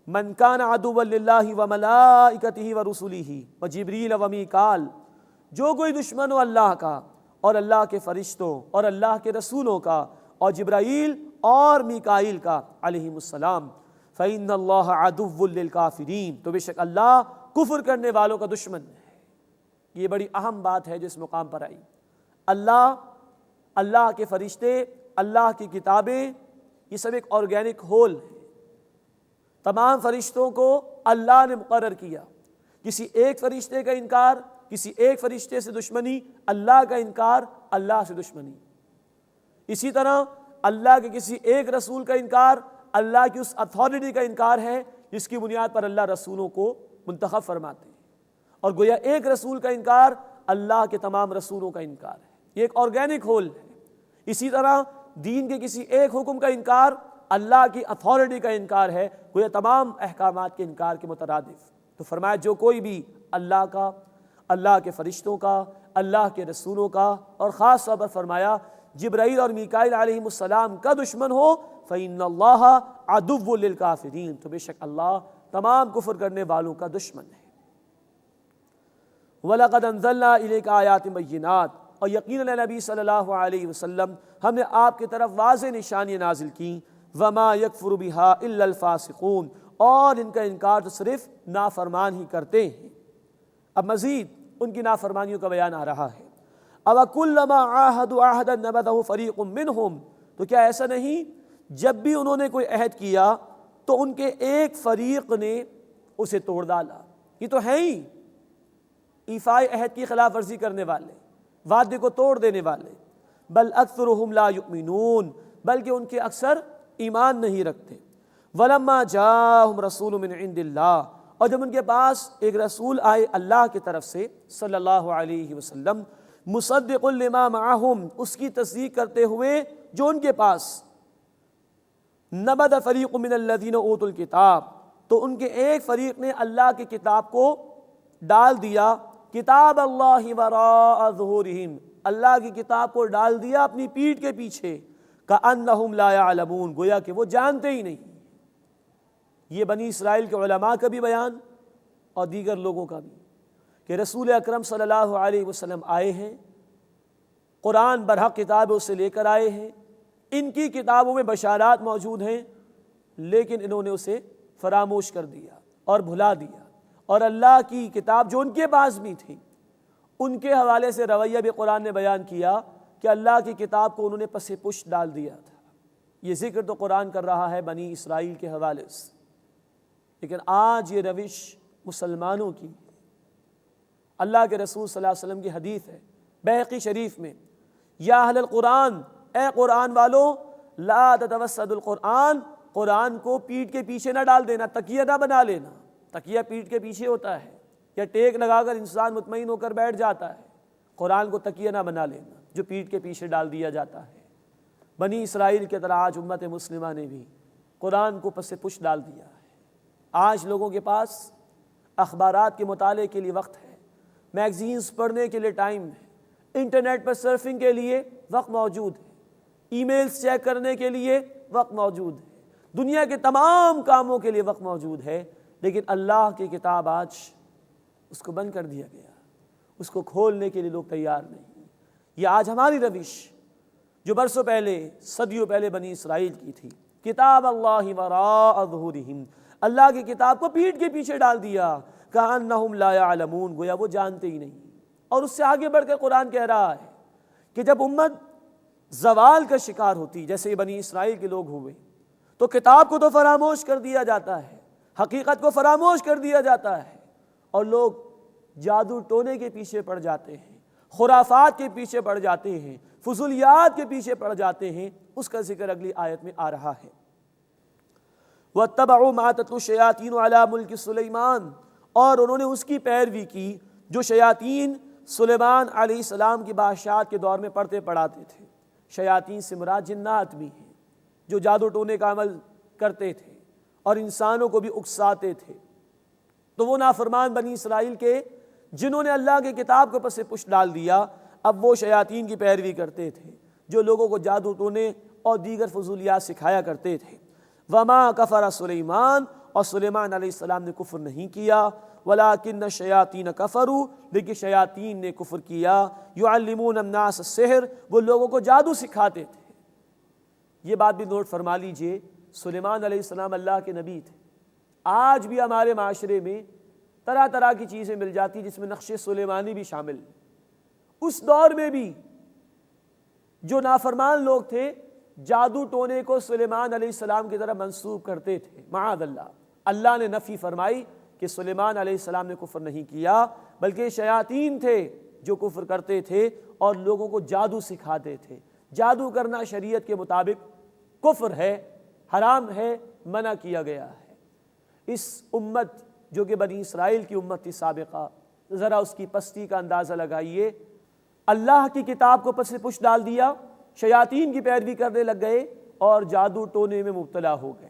من کان عدوا للہ وملائکتہ ورسلہ وجبریل ومیکال، جو کوئی دشمن ہو اللہ کا اور اللہ کے فرشتوں اور اللہ کے رسولوں کا اور جبرائیل اور میکائیل کا علیہم السلام، فإن اللہ عدو للکافرین، تو بے شک اللہ کفر کرنے والوں کا دشمن ہے۔ یہ بڑی اہم بات ہے جو اس مقام پر آئی۔ اللہ کے فرشتے، اللہ کی کتابیں، یہ سب ایک آرگینک ہول ہے۔ تمام فرشتوں کو اللہ نے مقرر کیا، کسی ایک فرشتے کا انکار، کسی ایک فرشتے سے دشمنی، اللہ کا انکار، اللہ سے دشمنی۔ اسی طرح اللہ کے کسی ایک رسول کا انکار، اللہ کی اس اتھارٹی کا انکار ہے جس کی بنیاد پر اللہ رسولوں کو منتخب فرماتے ہیں، اور گویا ایک رسول کا انکار اللہ کے تمام رسولوں کا انکار ہے۔ یہ ایک آرگینک ہول ہے۔ اسی طرح دین کے کسی ایک حکم کا انکار اللہ کی اتھارٹی کا انکار ہے، گویا تمام احکامات کے انکار کے مترادف۔ تو فرمایا جو کوئی بھی اللہ کا، اللہ کے فرشتوں کا، اللہ کے رسولوں کا، اور خاص طور پر فرمایا جبرائیل اور میکائیل علیہم السلام کا دشمن ہو، فإن اللہ عدو للکافرین، تو بے شک اللہ تمام کفر کرنے والوں کا دشمن ہے۔ وَلَقَدْ أَنزَلْنَا إِلَيْكَ آيَاتٍ بَيِّنَاتٍ، اور یقیناً نبی صلی اللہ علیہ وسلم ہم نے آپ کی طرف واضح نشانیاں نازل کیں، وَمَا يَكْفُرُ بِهَا إِلَّا الْفَاسِقُونَ، اور ان کا انکار تو صرف نافرمان ہی کرتے ہیں۔ اب مزید ان کی نافرمانیوں کا بیان آ رہا ہے۔ أَوَكُلَّمَا عَاهَدُوا عَهْدًا نَبَذَهُ فَرِيقٌ مِّنْهُمْ، تو کیا ایسا نہیں جب بھی انہوں نے کوئی عہد کیا تو ان کے ایک فریق نے اسے توڑ ڈالا۔ یہ تو ہے ہی ایفائے عہد کی خلاف ورزی کرنے والے، وعدے کو توڑ دینے والے۔ بل اکثرهم لا یؤمنون، بلکہ ان کے اکثر ایمان نہیں رکھتے۔ ولما جاءهم رسول من عند اللہ، اور جب ان کے پاس ایک رسول آئے اللہ کی طرف سے صلی اللہ علیہ وسلم، مصدق لما معہم، اس کی تصدیق کرتے ہوئے جو ان کے پاس، نبذ فریق من الذین اوتوا الکتاب، تو ان کے ایک فریق نے اللہ کی کتاب کو ڈال دیا، کتاب اللہ وراء ظہورہم، اللہ کی کتاب کو ڈال دیا اپنی پیٹھ کے پیچھے، کأنہم لا یعلمون، گویا کہ وہ جانتے ہی نہیں۔ یہ بنی اسرائیل کے علماء کا بھی بیان اور دیگر لوگوں کا بھی کہ رسول اکرم صلی اللہ علیہ وسلم آئے ہیں، قرآن برحق کتاب اسے لے کر آئے ہیں، ان کی کتابوں میں بشارات موجود ہیں، لیکن انہوں نے اسے فراموش کر دیا اور بھلا دیا، اور اللہ کی کتاب جو ان کے پاس بھی تھی ان کے حوالے سے رویہ بھی قرآن نے بیان کیا کہ اللہ کی کتاب کو انہوں نے پس پش ڈال دیا تھا۔ یہ ذکر تو قرآن کر رہا ہے بنی اسرائیل کے حوالے سے، لیکن آج یہ روش مسلمانوں کی، اللہ کے رسول صلی اللہ علیہ وسلم کی حدیث ہے بیہقی شریف میں، یا اہل القرآن، اے قرآن والو، لا تتوسد القرآن، قرآن کو پیٹھ کے پیچھے نہ ڈال دینا، تکیہ نہ بنا لینا۔ تکیہ پیٹھ کے پیچھے ہوتا ہے یا ٹیک لگا کر انسان مطمئن ہو کر بیٹھ جاتا ہے، قرآن کو تکیہ نہ بنا لینا جو پیٹھ کے پیچھے ڈال دیا جاتا ہے۔ بنی اسرائیل کی طرح آج امت مسلمہ نے بھی قرآن کو پس پش ڈال دیا ہے۔ آج لوگوں کے پاس اخبارات کے مطالعے کے لیے وقت ہے، میگزینز پڑھنے کے لیے ٹائم ہے، انٹرنیٹ پر سرفنگ کے لیے وقت موجود ہے، ای میلز چیک کرنے کے لیے وقت موجود ہے، دنیا کے تمام کاموں کے لیے وقت موجود ہے، لیکن اللہ کی کتاب آج اس کو بند کر دیا گیا، اس کو کھولنے کے لیے لوگ تیار نہیں۔ یہ آج ہماری روش جو برسوں پہلے، صدیوں پہلے بنی اسرائیل کی تھی، کتاب اللہ وراء ظہورہم، اللہ کی کتاب کو پیٹھ کے پیچھے ڈال دیا، کأنہم لا یعلمون، گویا وہ جانتے ہی نہیں۔ اور اس سے آگے بڑھ کر قرآن کہہ رہا ہے کہ جب امت زوال کا شکار ہوتی، جیسے بنی اسرائیل کے لوگ ہوئے، تو کتاب کو تو فراموش کر دیا جاتا ہے، حقیقت کو فراموش کر دیا جاتا ہے، اور لوگ جادو ٹونے کے پیچھے پڑ جاتے ہیں، خرافات کے پیچھے پڑ جاتے ہیں، فضولیات کے پیچھے پڑ جاتے ہیں۔ اس کا ذکر اگلی آیت میں آ رہا ہے۔ وَاتَّبَعُوا مَا تَتْلُو الشَّيَاطِينُ عَلَى مُلْكِ سُلَيْمَانَ، اور انہوں نے اس کی پیروی کی جو شیاطین سلیمان علیہ السلام کی بادشاہت کے دور میں پڑھتے پڑھاتے تھے۔ شیاطین سے مراد جنات بھی ہیں جو جادو ٹونے کا عمل کرتے تھے اور انسانوں کو بھی اکساتے تھے۔ تو وہ نافرمان بنی اسرائیل کے جنہوں نے اللہ کی کتاب کو پس پش ڈال دیا، اب وہ شیاطین کی پیروی کرتے تھے جو لوگوں کو جادو ٹونے اور دیگر فضولیات سکھایا کرتے تھے۔ وما کفر سلیمان، اور سلیمان علیہ السلام نے کفر نہیں کیا، ولیکن الشیاطین کفروا، لیکن شیاطین نے کفر کیا، یعلمون الناس السحر، وہ لوگوں کو جادو سکھاتے تھے۔ یہ بات بھی نوٹ فرما لیجئے، سلیمان علیہ السلام اللہ کے نبی تھے۔ آج بھی ہمارے معاشرے میں طرح طرح کی چیزیں مل جاتی جس میں نقش سلیمانی بھی شامل ہے۔ اس دور میں بھی جو نافرمان لوگ تھے جادو ٹونے کو سلیمان علیہ السلام کی طرح منسوب کرتے تھے، معاذ اللہ۔ اللہ نے نفی فرمائی کہ سلیمان علیہ السلام نے کفر نہیں کیا، بلکہ شیاطین تھے جو کفر کرتے تھے اور لوگوں کو جادو سکھاتے تھے۔ جادو کرنا شریعت کے مطابق کفر ہے، حرام ہے، منع کیا گیا ہے۔ اس امت جو کہ بنی اسرائیل کی امت تھی سابقہ، ذرا اس کی پستی کا اندازہ لگائیے۔ اللہ کی کتاب کو پس پش ڈال دیا، شیاطین کی پیروی کرنے لگ گئے اور جادو ٹونے میں مبتلا ہو گئے۔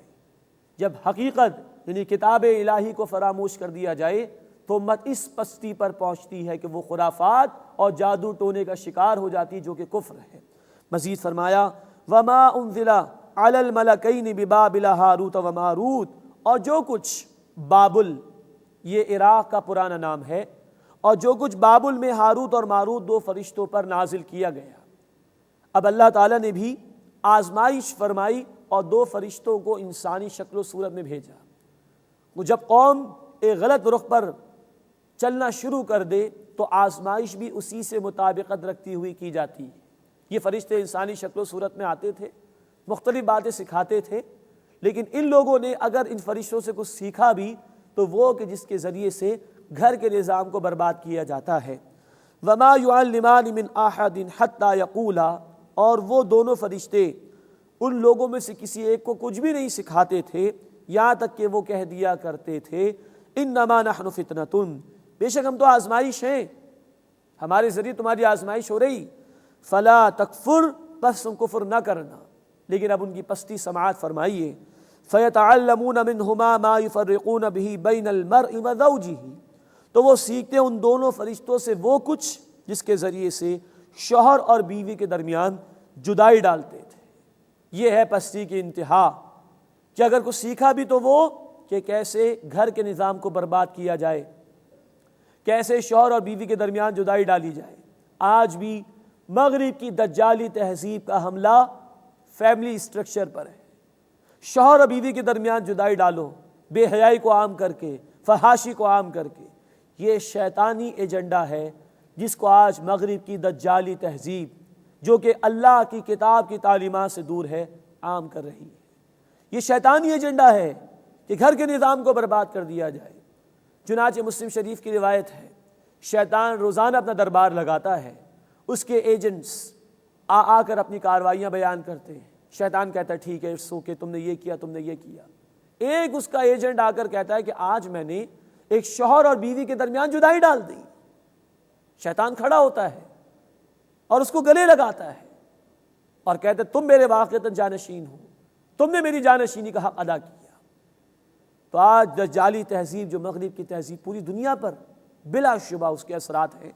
جب حقیقت یعنی کتاب الہی کو فراموش کر دیا جائے تو امت اس پستی پر پہنچتی ہے کہ وہ خرافات اور جادو ٹونے کا شکار ہو جاتی جو کہ کفر ہے۔ مزید فرمایا وما انزل علی الملکین ببابل ہاروت و ماروت، اور جو کچھ بابل، یہ عراق کا پرانا نام ہے، اور جو کچھ بابل میں ہاروت اور ماروت دو فرشتوں پر نازل کیا گیا۔ اب اللہ تعالیٰ نے بھی آزمائش فرمائی اور دو فرشتوں کو انسانی شکل و صورت میں بھیجا۔ وہ جب قوم ایک غلط رخ پر چلنا شروع کر دے تو آزمائش بھی اسی سے مطابقت رکھتی ہوئی کی جاتی ہے۔ یہ فرشتے انسانی شکل و صورت میں آتے تھے، مختلف باتیں سکھاتے تھے، لیکن ان لوگوں نے اگر ان فرشتوں سے کچھ سیکھا بھی تو وہ کہ جس کے ذریعے سے گھر کے نظام کو برباد کیا جاتا ہے۔ وما يعلمان من احد حتى يقولا، اور وہ دونوں فرشتے ان لوگوں میں سے کسی ایک کو کچھ بھی نہیں سکھاتے تھے یہاں تک کہ وہ کہہ دیا کرتے تھے انما نحن فتنۃ، بے شک ہم تو آزمائش ہیں، ہمارے ذریعے تمہاری آزمائش ہو رہی، فلا تکفر، بس تم کفر نہ کرنا۔ لیکن اب ان کی پستی سماعت فرمائیے، فیتعلمون منہما ما یفرقون به بین المرء وزوجہ، تو وہ سیکھتے ان دونوں فرشتوں سے وہ کچھ جس کے ذریعے سے شوہر اور بیوی کے درمیان جدائی ڈالتے تھے۔ یہ ہے پستی کی انتہا کہ اگر کچھ سیکھا بھی تو وہ کہ کیسے گھر کے نظام کو برباد کیا جائے، کیسے شوہر اور بیوی کے درمیان جدائی ڈالی جائے۔ آج بھی مغرب کی دجالی تہذیب کا حملہ فیملی اسٹرکچر پر ہے۔ شوہر اور بیوی کے درمیان جدائی ڈالو، بے حیائی کو عام کر کے، فحاشی کو عام کر کے۔ یہ شیطانی ایجنڈا ہے جس کو آج مغرب کی دجالی تہذیب جو کہ اللہ کی کتاب کی تعلیمات سے دور ہے عام کر رہی ہے۔ یہ شیطانی ایجنڈا ہے کہ گھر کے نظام کو برباد کر دیا جائے۔ چنانچہ مسلم شریف کی روایت ہے، شیطان روزانہ اپنا دربار لگاتا ہے، اس کے ایجنٹس آ کر اپنی کارروائیاں بیان کرتے ہیں۔ شیطان کہتا ہے ٹھیک ہے سو کہ تم نے یہ کیا، تم نے یہ کیا۔ ایک اس کا ایجنٹ آ کر کہتا ہے کہ آج میں نے ایک شوہر اور بیوی کے درمیان جدائی ڈال دی۔ شیطان کھڑا ہوتا ہے اور اس کو گلے لگاتا ہے اور کہتا ہے تم میرے واقعتاً جانشین ہو، تم نے میری جانشینی کا حق ادا کیا۔ تو آج دجالی تہذیب جو مغرب کی تہذیب پوری دنیا پر بلا شبہ اس کے اثرات ہیں،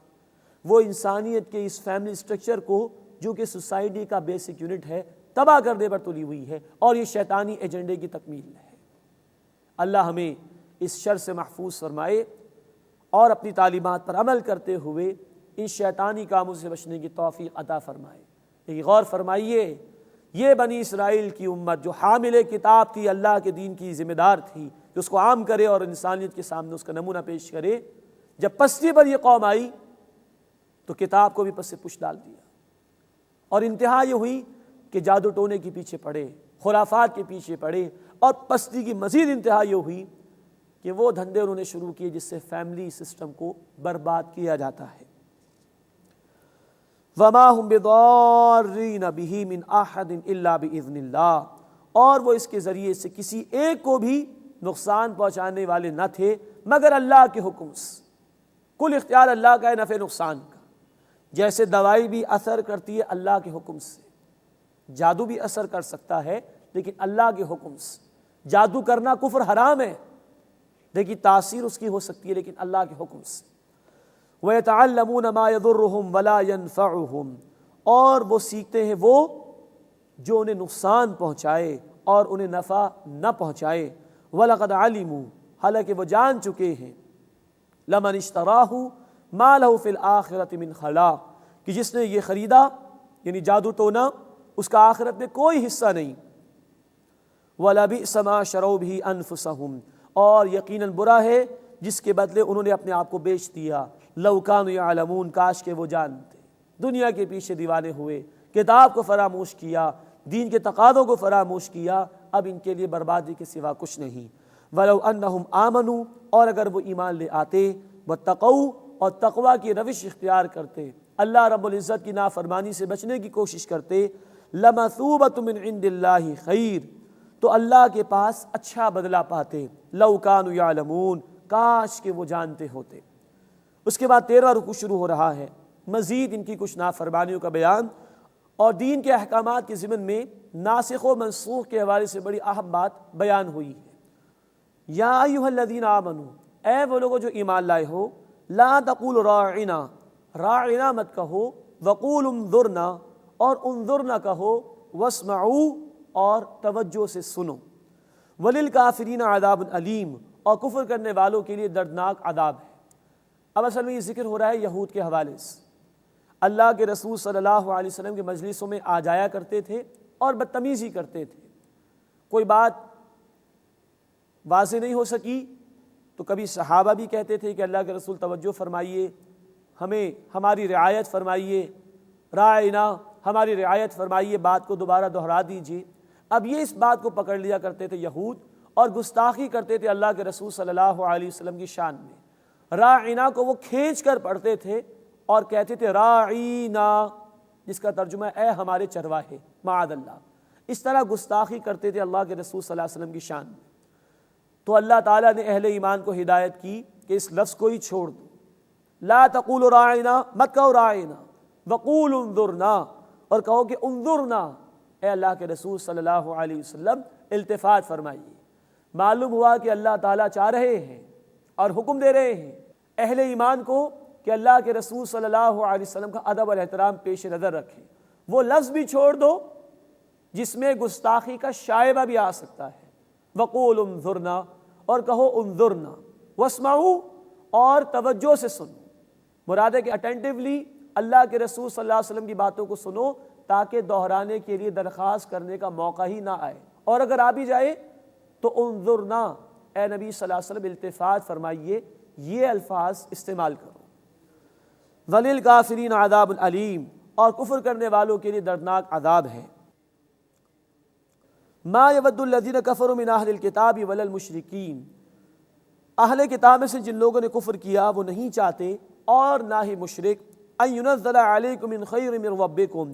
وہ انسانیت کے اس فیملی سٹرکچر کو جو کہ سوسائٹی کا بیسک یونٹ ہے تباہ کرنے پر تلی ہوئی ہے، اور یہ شیطانی ایجنڈے کی تکمیل ہے۔ اللہ ہمیں اس شر سے محفوظ فرمائے اور اپنی تعلیمات پر عمل کرتے ہوئے ان شیطانی کاموں سے بچنے کی توفیق عطا فرمائے۔ لیکن غور فرمائیے، یہ بنی اسرائیل کی امت جو حامل کتاب تھی، اللہ کے دین کی ذمہ دار تھی کہ اس کو عام کرے اور انسانیت کے سامنے اس کا نمونہ پیش کرے، جب پستی پر یہ قوم آئی تو کتاب کو بھی پس سے پش ڈال دیا اور انتہا یہ ہوئی کہ جادو ٹونے کے پیچھے پڑے، خرافات کے پیچھے پڑے، اور پستی کی مزید انتہا یہ ہوئی کہ وہ دھندے انہوں نے شروع کیے جس سے فیملی سسٹم کو برباد کیا جاتا ہے۔ وَمَا هُمْ بِضَارِّينَ بِهِ مِنْ أَحَدٍ إِلَّا بِإِذْنِ اللَّهِ، اور وہ اس کے ذریعے سے کسی ایک کو بھی نقصان پہنچانے والے نہ تھے مگر اللہ کے حکم سے۔ کل اختیار اللہ کا ہے نفع نقصان کا، جیسے دوائی بھی اثر کرتی ہے اللہ کے حکم سے، جادو بھی اثر کر سکتا ہے لیکن اللہ کے حکم سے۔ جادو کرنا کفر حرام ہے لیکن تاثیر اس کی ہو سکتی ہے لیکن اللہ کے حکم سے۔ وَيَتَعَلَّمُونَ مَا يَضُرُّهُمْ وَلَا يَنفَعُهُمْ، اور وہ سیکھتے ہیں وہ جو انہیں نقصان پہنچائے اور انہیں نفع نہ پہنچائے۔ وَلَقَدْ عَلِمُوا، حالانکہ وہ جان چکے ہیں، لَمَنِ اشْتَرَاهُ مَا لَهُ فِي الْآخِرَةِ مِنْ خَلَاقٍ، کہ جس نے یہ خریدا یعنی جادو ٹونا، اس کا آخرت میں کوئی حصہ نہیں۔ وَلَبِئْسَ مَا شَرَوْا بِهِ أَنفُسَهُمْ، اور یقیناً برا ہے جس کے بدلے انہوں نے اپنے آپ کو بیچ دیا۔ لَوْ كَانُوا يَعْلَمُونَ، کاش کہ وہ جانتے، دنیا کے پیچھے دیوانے ہوئے، کتاب کو فراموش کیا، دین کے تقاضوں کو فراموش کیا، اب ان کے لیے بربادی کے سوا کچھ نہیں۔ وَلَوْ أَنَّهُمْ آمَنُوا، اور اگر وہ ایمان لے آتے، وَاتَّقَوْا، اور تقوی کی روش اختیار کرتے، اللہ رب العزت کی نافرمانی سے بچنے کی کوشش کرتے، لَمَثُوبَةٌ مِّنْ عِنْدِ اللَّهِ خَيْرٌ، تو اللہ کے پاس اچھا بدلہ پاتے۔ لَوْ كَانُوا يَعْلَمُونَ، کاش کہ وہ جانتے ہوتے۔ اس کے بعد 13واں رکوع شروع ہو رہا ہے، مزید ان کی کچھ نافرمانیوں کا بیان، اور دین کے احکامات کے ضمن میں ناسخ و منسوخ کے حوالے سے بڑی اہم بات بیان ہوئی ہے۔ یا ایھا الذین آمنوا، اے وہ لوگوں جو ایمان لائے ہو، لا تقولوا راعنا، راعنا مت کہو، وقولوا انظرنا، اور انظرنا کہو، واسمعوا، اور توجہ سے سنو، وللکافرین عذاب علیم، اور کفر کرنے والوں کے لیے دردناک عذاب ہے۔ اب اصل میں یہ ذکر ہو رہا ہے یہود کے حوالے سے۔ اللہ کے رسول صلی اللہ علیہ وسلم کے مجلسوں میں آ جایا کرتے تھے اور بدتمیزی کرتے تھے، کوئی بات واضح نہیں ہو سکی تو کبھی صحابہ بھی کہتے تھے کہ اللہ کے رسول توجہ فرمائیے، ہمیں ہماری رعایت فرمائیے، راعنا، ہماری رعایت فرمائیے، بات کو دوبارہ دہرا دیجیے۔ اب یہ اس بات کو پکڑ لیا کرتے تھے یہود، اور گستاخی کرتے تھے اللہ کے رسول صلی اللہ علیہ وسلم کی شان میں۔ راعنا کو وہ کھینچ کر پڑھتے تھے اور کہتے تھے راعینا، جس کا ترجمہ اے ہمارے چرواہے، معاذ اللہ۔ اس طرح گستاخی کرتے تھے اللہ کے رسول صلی اللہ علیہ وسلم کی شان میں۔ تو اللہ تعالیٰ نے اہل ایمان کو ہدایت کی کہ اس لفظ کو ہی چھوڑ دو، لا تقولوا راعنا، مت کہو راعنا، وقولوا انظرنا، اور کہو کہ انظرنا، اے اللہ کے رسول صلی اللہ علیہ وسلم التفات فرمائیے۔ معلوم ہوا کہ اللہ تعالیٰ چاہ رہے ہیں اور حکم دے رہے ہیں اہل ایمان کو کہ اللہ کے رسول صلی اللہ علیہ وسلم کا ادب اور احترام پیش نظر رکھیں، وہ لفظ بھی چھوڑ دو جس میں گستاخی کا شائبہ بھی آ سکتا ہے۔ وقولوا انظرنا، اور کہو انظرنا، واسمعوا، اور توجہ سے سنو۔ مراد ہے کہ اٹینٹیولی اللہ کے رسول صلی اللہ علیہ وسلم کی باتوں کو سنو تاکہ دہرانے کے لیے درخواست کرنے کا موقع ہی نہ آئے، اور اگر آ بھی جائے تو انظرنا، اے نبی صلی اللہ علیہ وسلم التفات فرمائیے، یہ الفاظ استعمال کرو۔ وَلِلْكَافِرِينَ عَذَابٌ عَلِيمٌ، اور کفر کرنے والوں کے لیے دردناک عذاب ہے۔ مَا يَوَدُّ الَّذِينَ كَفَرُوا مِنْ أَهْلِ الْكِتَابِ وَلَا الْمُشْرِكِينَ، اہل کتاب میں سے جن لوگوں نے کفر کیا وہ نہیں چاہتے اور نہ ہی مشرک، أَن يُنَزَّلَ عَلَيْكُم مِّن خَيْرٍ مِّن رَبِّكُمْ،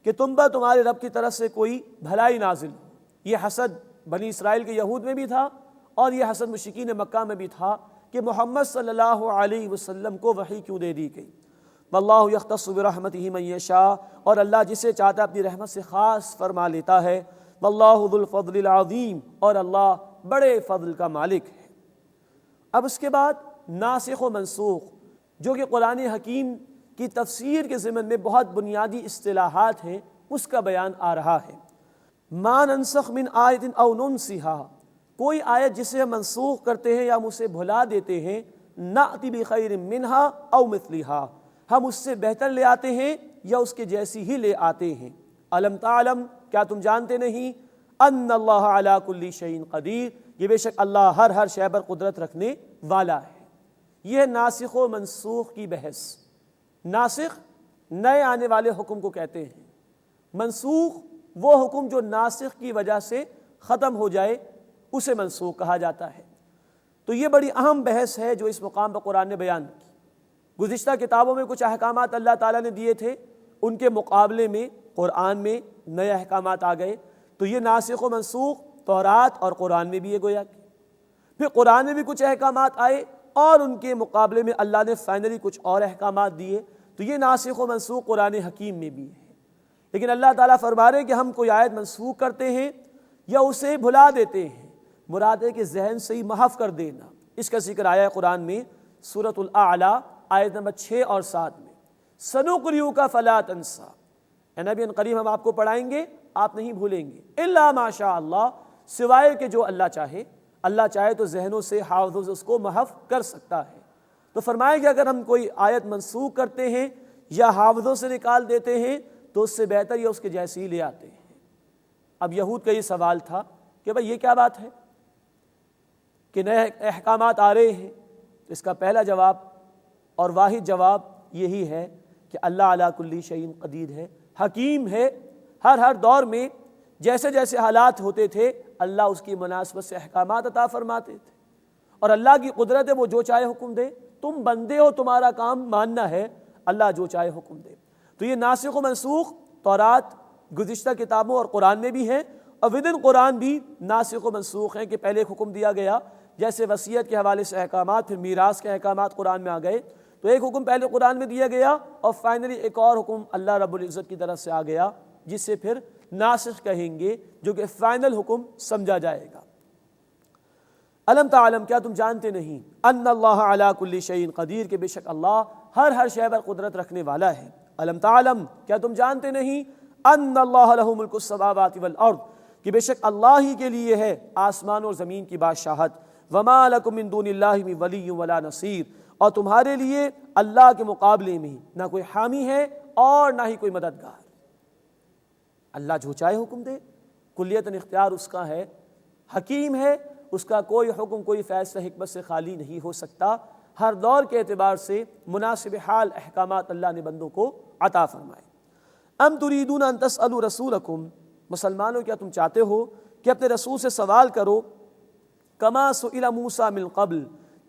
کہ تم پر تمہارے رب کی طرف سے کوئی بھلائی نازل ہو۔ یہ حسد بنی اسرائیل کے یہود میں بھی تھا اور یہ حسد مشرکین مکہ میں بھی تھا کہ محمد صلی اللہ علیہ وسلم کو وحی کیوں دے دی گئی۔ واللہ یختص برحمتہ من یشاء، اور اللہ جسے چاہتا ہے اپنی رحمت سے خاص فرما لیتا ہے۔ واللہ ذو الفضل العظیم، اور اللہ بڑے فضل کا مالک ہے۔ اب اس کے بعد ناسخ و منسوخ، جو کہ قرآن حکیم کی تفسیر کے ضمن میں بہت بنیادی اصطلاحات ہیں، اس کا بیان آ رہا ہے۔ ما ننسخ من آیت او ننسہا، کوئی آیت جسے ہم منسوخ کرتے ہیں یا ہم اسے بھلا دیتے ہیں، نأتی بخیر منہا او مثلہا، ہم اس سے بہتر لے آتے ہیں یا اس کے جیسی ہی لے آتے ہیں۔ الم تعلم، کیا تم جانتے نہیں، ان اللہ علی کل شیء قدیر، یہ بے شک اللہ ہر شے پر قدرت رکھنے والا ہے۔ یہ ناسخ و منسوخ کی بحث۔ ناسخ نئے آنے والے حکم کو کہتے ہیں، منسوخ وہ حکم جو ناسخ کی وجہ سے ختم ہو جائے اسے منسوخ کہا جاتا ہے۔ تو یہ بڑی اہم بحث ہے جو اس مقام پر قرآن نے بیان کی۔ گزشتہ کتابوں میں کچھ احکامات اللہ تعالیٰ نے دیے تھے، ان کے مقابلے میں قرآن میں نئے احکامات آ گئے، تو یہ ناسخ و منسوخ تورات اور قرآن میں بھی یہ گویا کہ پھر قرآن میں بھی کچھ احکامات آئے اور ان کے مقابلے میں اللہ نے فائنلی کچھ اور احکامات دیے، تو یہ ناسخ و منسوخ قرآن حکیم میں بھی ہے۔ لیکن اللہ تعالیٰ فرما رہے کہ ہم کوئی آیت منسوخ کرتے ہیں یا اسے بھلا دیتے ہیں، مراد ہے کہ ذہن سے ہی محو کر دینا۔ اس کا ذکر آیا ہے قرآن میں سورۃ الاعلیٰ آیت نمبر 6 اور 7 میں، سنقرئک فلا تنسیٰ، اے نبی ان قریب ہم آپ کو پڑھائیں گے آپ نہیں بھولیں گے، الا ما شاء اللہ، سوائے کہ جو اللہ چاہے، اللہ چاہے تو ذہنوں سے حافظوں سے اس کو محو کر سکتا ہے۔ تو فرمایا کہ اگر ہم کوئی آیت منسوخ کرتے ہیں یا حافظوں سے نکال دیتے ہیں تو اس سے بہتر یہ اس کے جیسی ہی لے آتے ہیں۔ اب یہود کا یہ سوال تھا کہ بھئی یہ کیا بات ہے کہ نئے احکامات آ رہے ہیں؟ اس کا پہلا جواب اور واحد جواب یہی ہے کہ اللہ علی کل شیء قدیر ہے، حکیم ہے، ہر دور میں جیسے جیسے حالات ہوتے تھے اللہ اس کی مناسبت سے احکامات عطا فرماتے تھے، اور اللہ کی قدرت ہے وہ جو چاہے حکم دے، تم بندے ہو تمہارا کام ماننا ہے، اللہ جو چاہے حکم دے۔ تو یہ ناسخ و منسوخ تورات گزشتہ کتابوں اور قرآن میں بھی ہے، اور ودن قرآن بھی ناسخ و منسوخ ہیں کہ پہلے ایک حکم دیا گیا جیسے وصیت کے حوالے سے احکامات، پھر میراث کے احکامات قرآن میں آ گئے، تو ایک حکم پہلے قرآن میں دیا گیا اور فائنلی ایک اور حکم اللہ رب العزت کی طرف سے آ گیا جسے پھر ناسخ کہیں گے، جو کہ فائنل حکم سمجھا جائے گا۔ الم تعلم، کیا تم جانتے نہیں، ان اللہ علی کل شیء قدیر، کہ بے شک اللہ ہر شے پر قدرت رکھنے والا ہے۔ الم تعلم، کیا تم جانتے نہیں، ان اللہ لہ ملک السماوات والارض، کہ بے شک اللہ ہی کے لیے ہے آسمان اور زمین کی بادشاہت، وما لکم من دون اللہ من ولی ولا نصیر، اور تمہارے لیے اللہ کے مقابلے میں نہ کوئی حامی ہے اور نہ ہی کوئی مددگار۔ اللہ جو چاہے حکم دے، کلیتاً اختیار اس کا ہے، حکیم ہے، اس کا کوئی حکم کوئی فیصلہ حکمت سے خالی نہیں ہو سکتا، ہر دور کے اعتبار سے مناسب حال احکامات اللہ نے بندوں کو عطا فرمائے۔ ام تریدون ان تسألوا رسولکم، مسلمانوں کیا تم چاہتے ہو کہ اپنے رسول سے سوال کرو، کما سئل موسیٰ من قبل،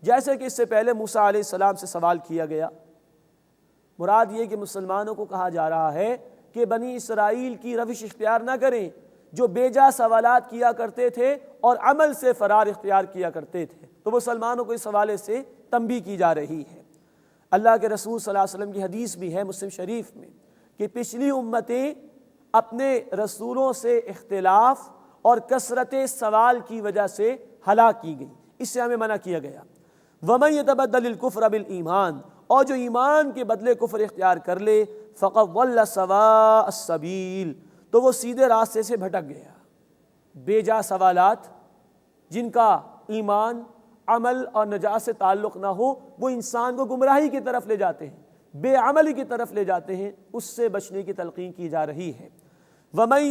جیسے کہ اس سے پہلے موسیٰ علیہ السلام سے سوال کیا گیا۔ مراد یہ کہ مسلمانوں کو کہا جا رہا ہے کہ بنی اسرائیل کی روش اختیار نہ کریں جو بے جا سوالات کیا کرتے تھے اور عمل سے فرار اختیار کیا کرتے تھے، تو مسلمانوں کو اس حوالے سے تنبیہ کی جا رہی ہے۔ اللہ کے رسول صلی اللہ علیہ وسلم کی حدیث بھی ہے مسلم شریف میں کہ پچھلی امتیں اپنے رسولوں سے اختلاف اور کثرت سوال کی وجہ سے ہلاک کی گئی، اس سے ہمیں منع کیا گیا۔ وَمَن يَتَبَدَّلِ الْكُفْرَ بِالْإِيمَانِ، اور جو ایمان کے بدلے کفر اختیار کر لے، فَقَدْ ضَلَّ سَوَاءَ السَّبِيلِ، تو وہ سیدھے راستے سے بھٹک گیا۔ بے جا سوالات جن کا ایمان، عمل اور نجات سے تعلق نہ ہو، وہ انسان کو گمراہی کی طرف لے جاتے ہیں، بے عملی کی طرف لے جاتے ہیں، اس سے بچنے کی تلقین کی جا رہی ہے۔ وَمَن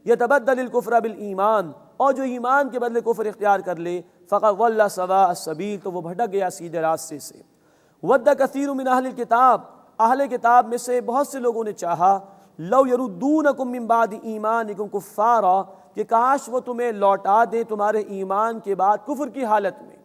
يَتَبَدَّلِ الْكُفْرَ بِالْإِيمَانِ، اور جو ایمان کے بدلے کفر اختیار کر لے، فَقَدْ ضَلَّ سَوَاءَ السَّبِيلِ، تو وہ بھٹک گیا سیدھے راستے سے۔ وَدَّ كَثِيرٌ مِّنْ أَهْلِ الْكِتَابِ، اہل کتاب میں سے بہت سے لوگوں نے چاہا، لَوْ يَرُدُّونَكُم مِّن بَعْدِ إِيمَانِكُمْ كُفَّارًا، کہ کاش وہ تمہیں لوٹا دیں تمہارے ایمان کے بعد کفر کی حالت میں،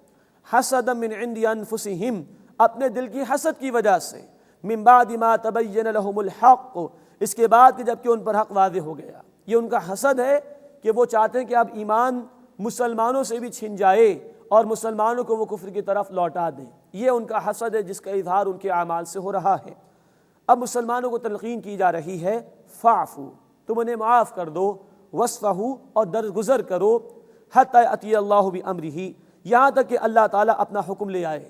حَسَدًا مِّنْ عِندِ أَنفُسِهِمْ، اپنے دل کی حسد کی وجہ سے، مِّن بَعْدِ مَا تَبَيَّنَ لَهُمُ الْحَقُّ، اس کے بعد کہ جب کہ ان پر حق واضح ہو گیا۔ یہ ان کا حسد ہے کہ وہ چاہتے ہیں کہ اب ایمان مسلمانوں سے بھی چھن جائے اور مسلمانوں کو وہ کفر کی طرف لوٹا دیں، یہ ان کا حسد ہے جس کا اظہار ان کے اعمال سے ہو رہا ہے۔ اب مسلمانوں کو تلقین کی جا رہی ہے، فاعفو، تم انہیں معاف کر دو، وصفحو، اور درگزر کرو، حتی اتی اللہ بامرہ، یہاں تک کہ اللہ تعالیٰ اپنا حکم لے آئے۔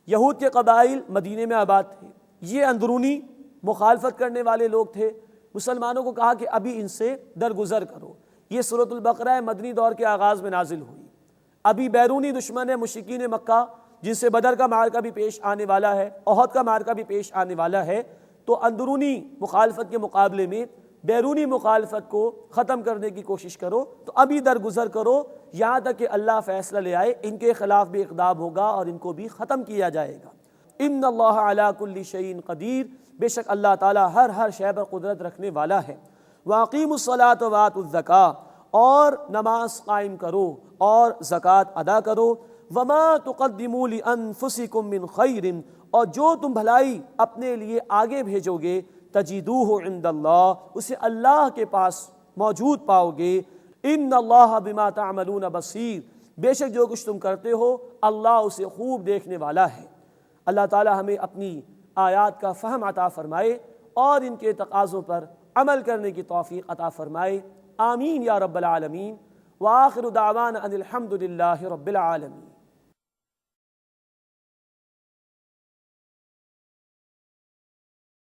یہود کے قبائل مدینے میں آباد تھے، یہ اندرونی مخالفت کرنے والے لوگ تھے، مسلمانوں کو کہا کہ ابھی ان سے درگزر کرو۔ یہ سورۃ البقرہ مدنی دور کے آغاز میں نازل ہوئی۔ ابھی بیرونی دشمن مشرکین مکہ جن سے بدر کا معرکہ بھی پیش آنے والا ہے، احد کا معرکہ بھی پیش آنے والا ہے، تو اندرونی مخالفت کے مقابلے میں بیرونی مخالفت کو ختم کرنے کی کوشش کرو، تو ابھی درگزر کرو یہاں تک کہ اللہ فیصلہ لے آئے، ان کے خلاف بھی اقدام ہوگا اور ان کو بھی ختم کیا جائے گا۔ ان اللہ علی کل شیء قدیر، بے شک اللہ تعالیٰ ہر شے پر قدرت رکھنے والا ہے۔ واقیموا الصلاۃ وآتوا الزکاۃ، اور نماز قائم کرو اور زکوٰۃ ادا کرو، وما تقدموا لانفسکم من خیر، اور جو تم بھلائی اپنے لیے آگے بھیجو گے، تجدوہ عند اللہ، اسے اللہ کے پاس موجود پاؤ گے، ان اللہ بما تعملون بصیر، بے شک جو کچھ تم کرتے ہو اللہ اسے خوب دیکھنے والا ہے۔ اللہ تعالی ہمیں اپنی آیات کا فہم عطا فرمائے اور ان کے تقاضوں پر عمل کرنے کی توفیق عطا فرمائے، آمین یا رب العالمین۔ وآخر دعوانا ان الحمد للہ رب العالمین۔